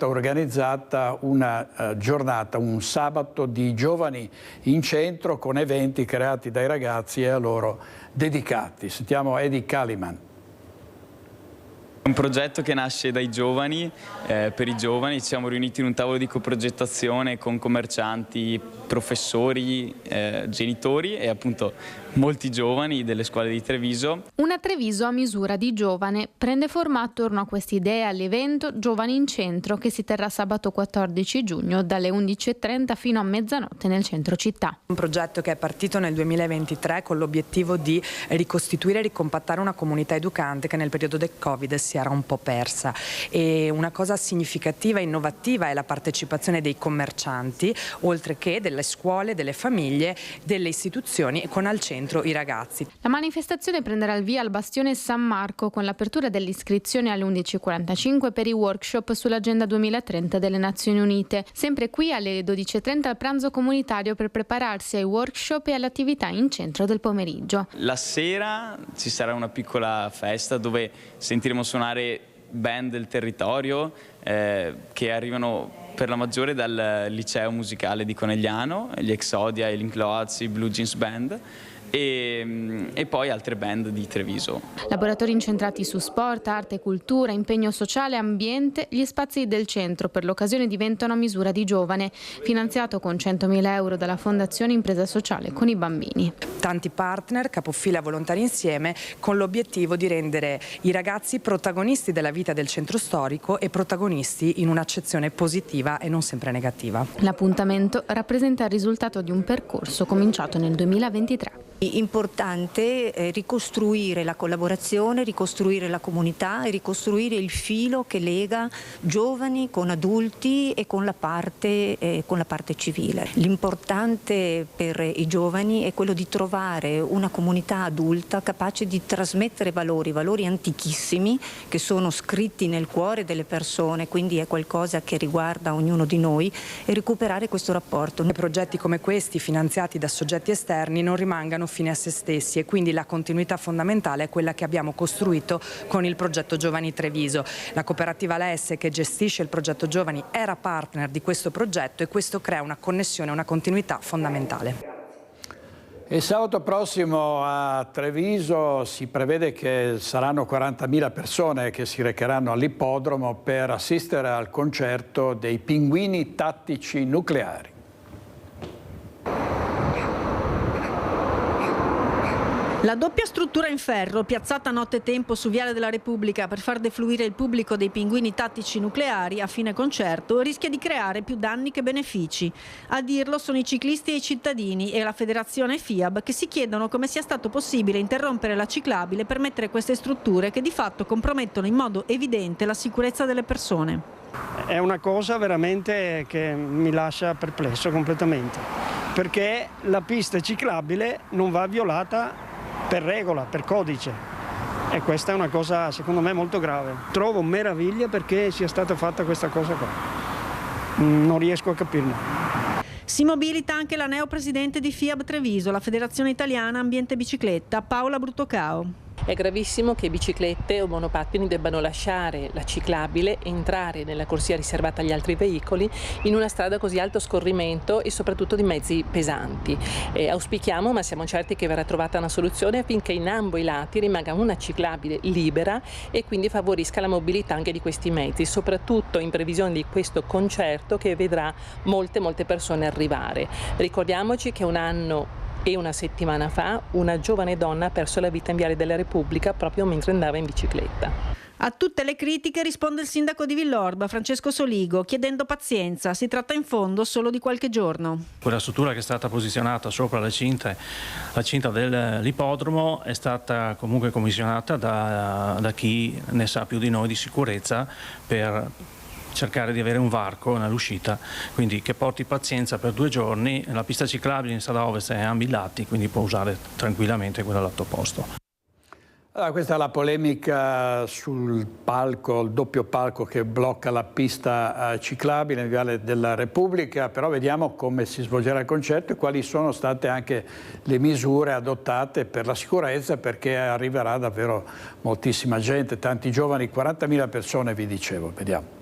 organizzata una giornata, un sabato di giovani in centro, con eventi creati dai ragazzi e a loro dedicati. Sentiamo Eddie Kaliman. È un progetto che nasce dai giovani, per i giovani. Ci siamo riuniti in un tavolo di coprogettazione con commercianti, professori, genitori e appunto molti giovani delle scuole di Treviso. Una Treviso a misura di giovane prende forma attorno a quest'idea l'evento Giovani in Centro, che si terrà sabato 14 giugno dalle 11:30 fino a mezzanotte nel centro città. Un progetto che è partito nel 2023 con l'obiettivo di ricostituire e ricompattare una comunità educante che nel periodo del Covid si era un po' persa, e una cosa significativa e innovativa è la partecipazione dei commercianti, oltre che delle scuole, delle famiglie, delle istituzioni, e con al centro i ragazzi. La manifestazione prenderà il via al Bastione San Marco con l'apertura dell'iscrizione alle 11:45 per i workshop sull'Agenda 2030 delle Nazioni Unite. Sempre qui alle 12:30 il pranzo comunitario per prepararsi ai workshop e alle attività in centro del pomeriggio. La sera ci sarà una piccola festa dove sentiremo suonare band del territorio che arrivano per la maggiore dal liceo musicale di Conegliano, gli Exodia, i Link Loads, i Blue Jeans Band, e poi altre band di Treviso. Laboratori incentrati su sport, arte, cultura, impegno sociale, ambiente. Gli spazi del centro per l'occasione diventano a misura di giovane, finanziato con 100.000 euro dalla Fondazione Impresa Sociale con i Bambini. Tanti partner, capofila volontari insieme, con l'obiettivo di rendere i ragazzi protagonisti della vita del centro storico e protagonisti in un'accezione positiva e non sempre negativa. L'appuntamento rappresenta il risultato di un percorso cominciato nel 2023. Importante ricostruire la collaborazione, ricostruire la comunità e ricostruire il filo che lega giovani con adulti e con la parte civile. L'importante per i giovani è quello di trovare una comunità adulta capace di trasmettere valori antichissimi che sono scritti nel cuore delle persone, quindi è qualcosa che riguarda ognuno di noi, e recuperare questo rapporto. Progetti come questi, finanziati da soggetti esterni, non rimangano fine a se stessi, e quindi la continuità fondamentale è quella che abbiamo costruito con il progetto Giovani Treviso. La cooperativa LS, che gestisce il progetto Giovani, era partner di questo progetto, e questo crea una connessione, una continuità fondamentale. E sabato prossimo a Treviso si prevede che saranno 40.000 persone che si recheranno all'ippodromo per assistere al concerto dei Pinguini Tattici Nucleari. La doppia struttura in ferro, piazzata nottetempo su Viale della Repubblica per far defluire il pubblico dei Pinguini Tattici Nucleari a fine concerto, rischia di creare più danni che benefici. A dirlo sono i ciclisti e i cittadini e la federazione FIAB, che si chiedono come sia stato possibile interrompere la ciclabile per mettere queste strutture che di fatto compromettono in modo evidente la sicurezza delle persone. È una cosa veramente che mi lascia perplesso completamente, perché la pista ciclabile non va violata per regola, per codice, e questa è una cosa secondo me molto grave. Trovo meraviglia perché sia stata fatta questa cosa qua, non riesco a capirlo. Si mobilita anche la neopresidente di FIAB Treviso, la Federazione Italiana Ambiente Bicicletta, Paola Bruttocao. È gravissimo che biciclette o monopattini debbano lasciare la ciclabile, entrare nella corsia riservata agli altri veicoli in una strada così alto scorrimento e soprattutto di mezzi pesanti. Auspichiamo, ma siamo certi che verrà trovata una soluzione affinché in ambo i lati rimanga una ciclabile libera e quindi favorisca la mobilità anche di questi mezzi, soprattutto in previsione di questo concerto che vedrà molte persone arrivare. Ricordiamoci che un anno e una settimana fa una giovane donna ha perso la vita in Viale della Repubblica proprio mentre andava in bicicletta. A tutte le critiche risponde il sindaco di Villorba, Francesco Soligo, chiedendo pazienza. Si tratta in fondo solo di qualche giorno. Quella struttura che è stata posizionata sopra la cinta dell'ipodromo è stata comunque commissionata da chi ne sa più di noi di sicurezza per cercare di avere un varco nell'uscita, quindi che porti pazienza per 2 giorni. La pista ciclabile in strada ovest è a ambi i lati, quindi può usare tranquillamente quella all'altro posto. Allora, questa è la polemica sul palco, il doppio palco che blocca la pista ciclabile in Viale della Repubblica, però vediamo come si svolgerà il concerto e quali sono state anche le misure adottate per la sicurezza, perché arriverà davvero moltissima gente, tanti giovani, 40.000 persone vi dicevo, vediamo.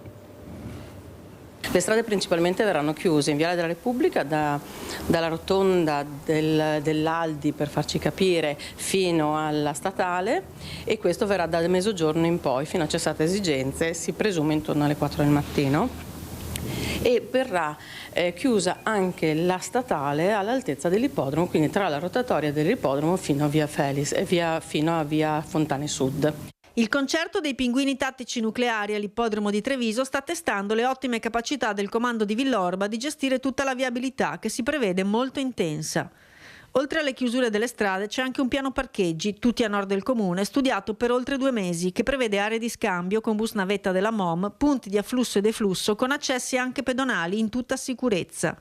Le strade principalmente verranno chiuse in Viale della Repubblica dalla rotonda dell'Aldi, per farci capire, fino alla statale, e questo verrà da mezzogiorno in poi fino a cessate esigenze, si presume intorno alle 4 del mattino, e verrà chiusa anche la statale all'altezza dell'ipodromo, quindi tra la rotatoria dell'ipodromo fino a via fino a via Fontane Sud. Il concerto dei pinguini tattici nucleari all'ippodromo di Treviso sta testando le ottime capacità del comando di Villorba di gestire tutta la viabilità, che si prevede molto intensa. Oltre alle chiusure delle strade c'è anche un piano parcheggi, tutti a nord del comune, studiato per oltre 2 mesi, che prevede aree di scambio con bus navetta della MOM, punti di afflusso e deflusso con accessi anche pedonali in tutta sicurezza.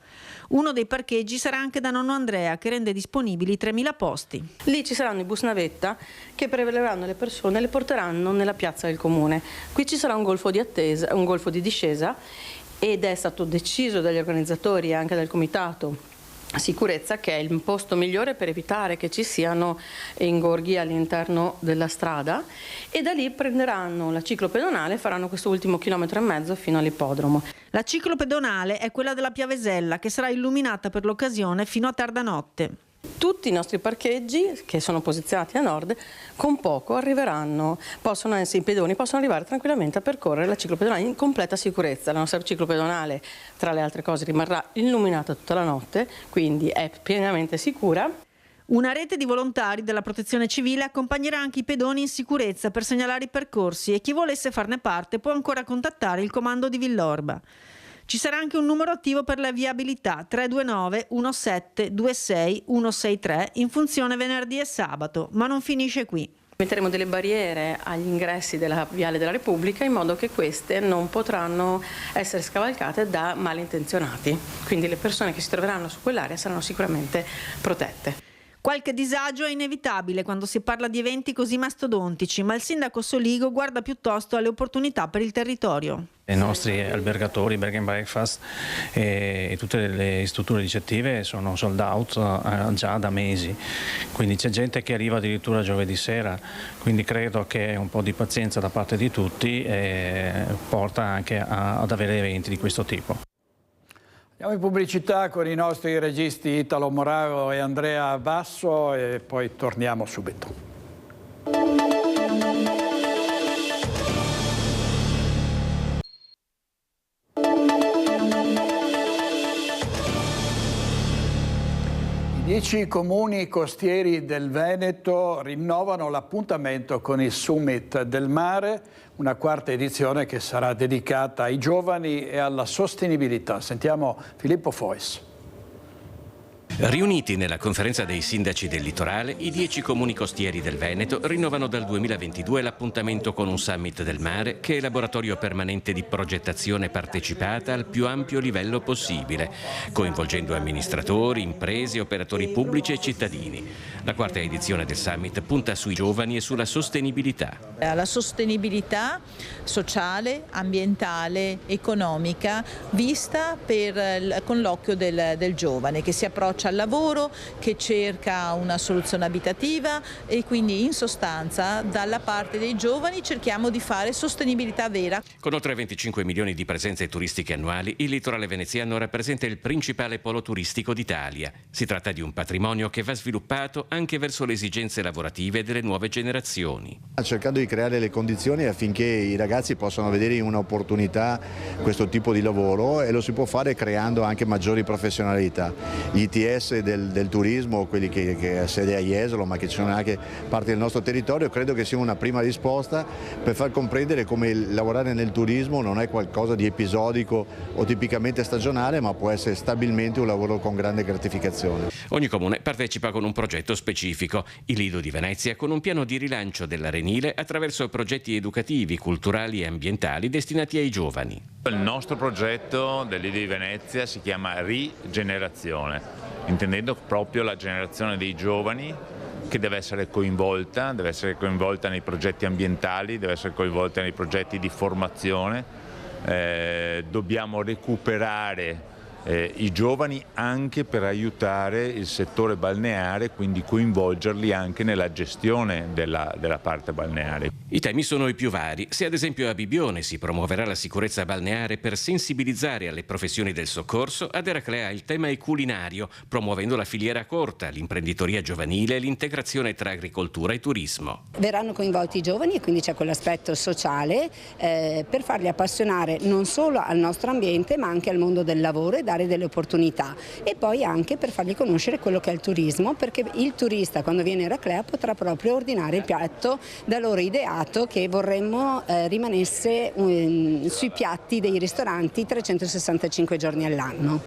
Uno dei parcheggi sarà anche da Nonno Andrea, che rende disponibili 3.000 posti. Lì ci saranno i bus navetta che preleveranno le persone e le porteranno nella piazza del comune. Qui ci sarà un golfo di attesa, un golfo di discesa, ed è stato deciso dagli organizzatori e anche dal comitato sicurezza che è il posto migliore per evitare che ci siano ingorghi all'interno della strada, e da lì prenderanno la ciclopedonale e faranno questo ultimo 1,5 chilometri fino all'ippodromo. La ciclopedonale è quella della Piavesella, che sarà illuminata per l'occasione fino a tarda notte. Tutti i nostri parcheggi, che sono posizionati a nord, con poco arriveranno, i pedoni possono arrivare tranquillamente a percorrere la ciclopedonale in completa sicurezza. La nostra ciclopedonale, tra le altre cose, rimarrà illuminata tutta la notte, quindi è pienamente sicura. Una rete di volontari della Protezione Civile accompagnerà anche i pedoni in sicurezza per segnalare i percorsi, e chi volesse farne parte può ancora contattare il comando di Villorba. Ci sarà anche un numero attivo per la viabilità, 329 17 26 163, in funzione venerdì e sabato, ma non finisce qui. Metteremo delle barriere agli ingressi della Viale della Repubblica in modo che queste non potranno essere scavalcate da malintenzionati, quindi le persone che si troveranno su quell'area saranno sicuramente protette. Qualche disagio è inevitabile quando si parla di eventi così mastodontici, ma il sindaco Soligo guarda piuttosto alle opportunità per il territorio. I nostri albergatori, bed and breakfast e tutte le strutture ricettive sono sold out già da mesi, quindi c'è gente che arriva addirittura giovedì sera, quindi credo che un po' di pazienza da parte di tutti porta anche ad avere eventi di questo tipo. Andiamo in pubblicità con i nostri registi Italo Moravo e Andrea Basso e poi torniamo subito. I 10 comuni costieri del Veneto rinnovano l'appuntamento con il Summit del Mare, una 4ª edizione che sarà dedicata ai giovani e alla sostenibilità. Sentiamo Filippo Fois. Riuniti nella conferenza dei sindaci del litorale, i 10 comuni costieri del Veneto rinnovano dal 2022 l'appuntamento con un summit del mare che è laboratorio permanente di progettazione partecipata al più ampio livello possibile, coinvolgendo amministratori, imprese, operatori pubblici e cittadini. La quarta edizione del summit punta sui giovani e sulla sostenibilità. La sostenibilità sociale, ambientale, economica, vista con l'occhio del giovane che si approccia al lavoro, che cerca una soluzione abitativa e quindi in sostanza dalla parte dei giovani cerchiamo di fare sostenibilità vera. Con oltre 25 milioni di presenze turistiche annuali, il litorale veneziano rappresenta il principale polo turistico d'Italia. Si tratta di un patrimonio che va sviluppato anche verso le esigenze lavorative delle nuove generazioni. Cercando di creare le condizioni affinché i ragazzi possano vedere in un'opportunità questo tipo di lavoro, e lo si può fare creando anche maggiori professionalità. Gli ITS del turismo, quelli che ha sede a Jesolo ma che ci sono anche parti del nostro territorio, credo che sia una prima risposta per far comprendere come lavorare nel turismo non è qualcosa di episodico o tipicamente stagionale, ma può essere stabilmente un lavoro con grande gratificazione. Ogni comune partecipa con un progetto specifico. Il Lido di Venezia con un piano di rilancio dell'arenile attraverso progetti educativi, culturali e ambientali destinati ai giovani. Il nostro progetto del Lido di Venezia si chiama Rigenerazione, intendendo proprio la generazione dei giovani che deve essere coinvolta nei progetti ambientali, deve essere coinvolta nei progetti di formazione. Dobbiamo recuperare i giovani anche per aiutare il settore balneare, quindi coinvolgerli anche nella gestione della parte balneare. I temi sono i più vari. Se ad esempio a Bibione si promuoverà la sicurezza balneare per sensibilizzare alle professioni del soccorso, ad Eraclea il tema è culinario, promuovendo la filiera corta, l'imprenditoria giovanile e l'integrazione tra agricoltura e turismo. Verranno coinvolti i giovani e quindi c'è quell'aspetto sociale per farli appassionare non solo al nostro ambiente ma anche al mondo del lavoro e dare delle opportunità, e poi anche per fargli conoscere quello che è il turismo, perché il turista quando viene a Eraclea potrà proprio ordinare il piatto da loro ideato che vorremmo rimanesse sui piatti dei ristoranti 365 giorni all'anno.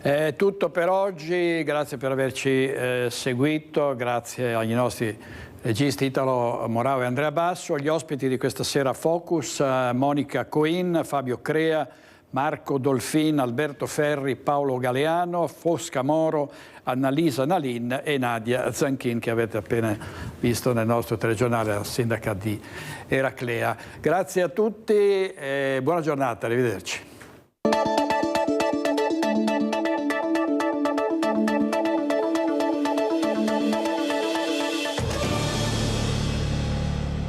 È tutto per oggi, grazie per averci seguito, grazie agli nostri registi Italo Morao e Andrea Basso, gli ospiti di questa sera Focus, Monica Coin, Fabio Crea, Marco Dolfin, Alberto Ferri, Paolo Galeano, Fosca Moro, Annalisa Nalin e Nadia Zanchin, che avete appena visto nel nostro telegiornale, la sindaca di Eraclea. Grazie a tutti e buona giornata, arrivederci.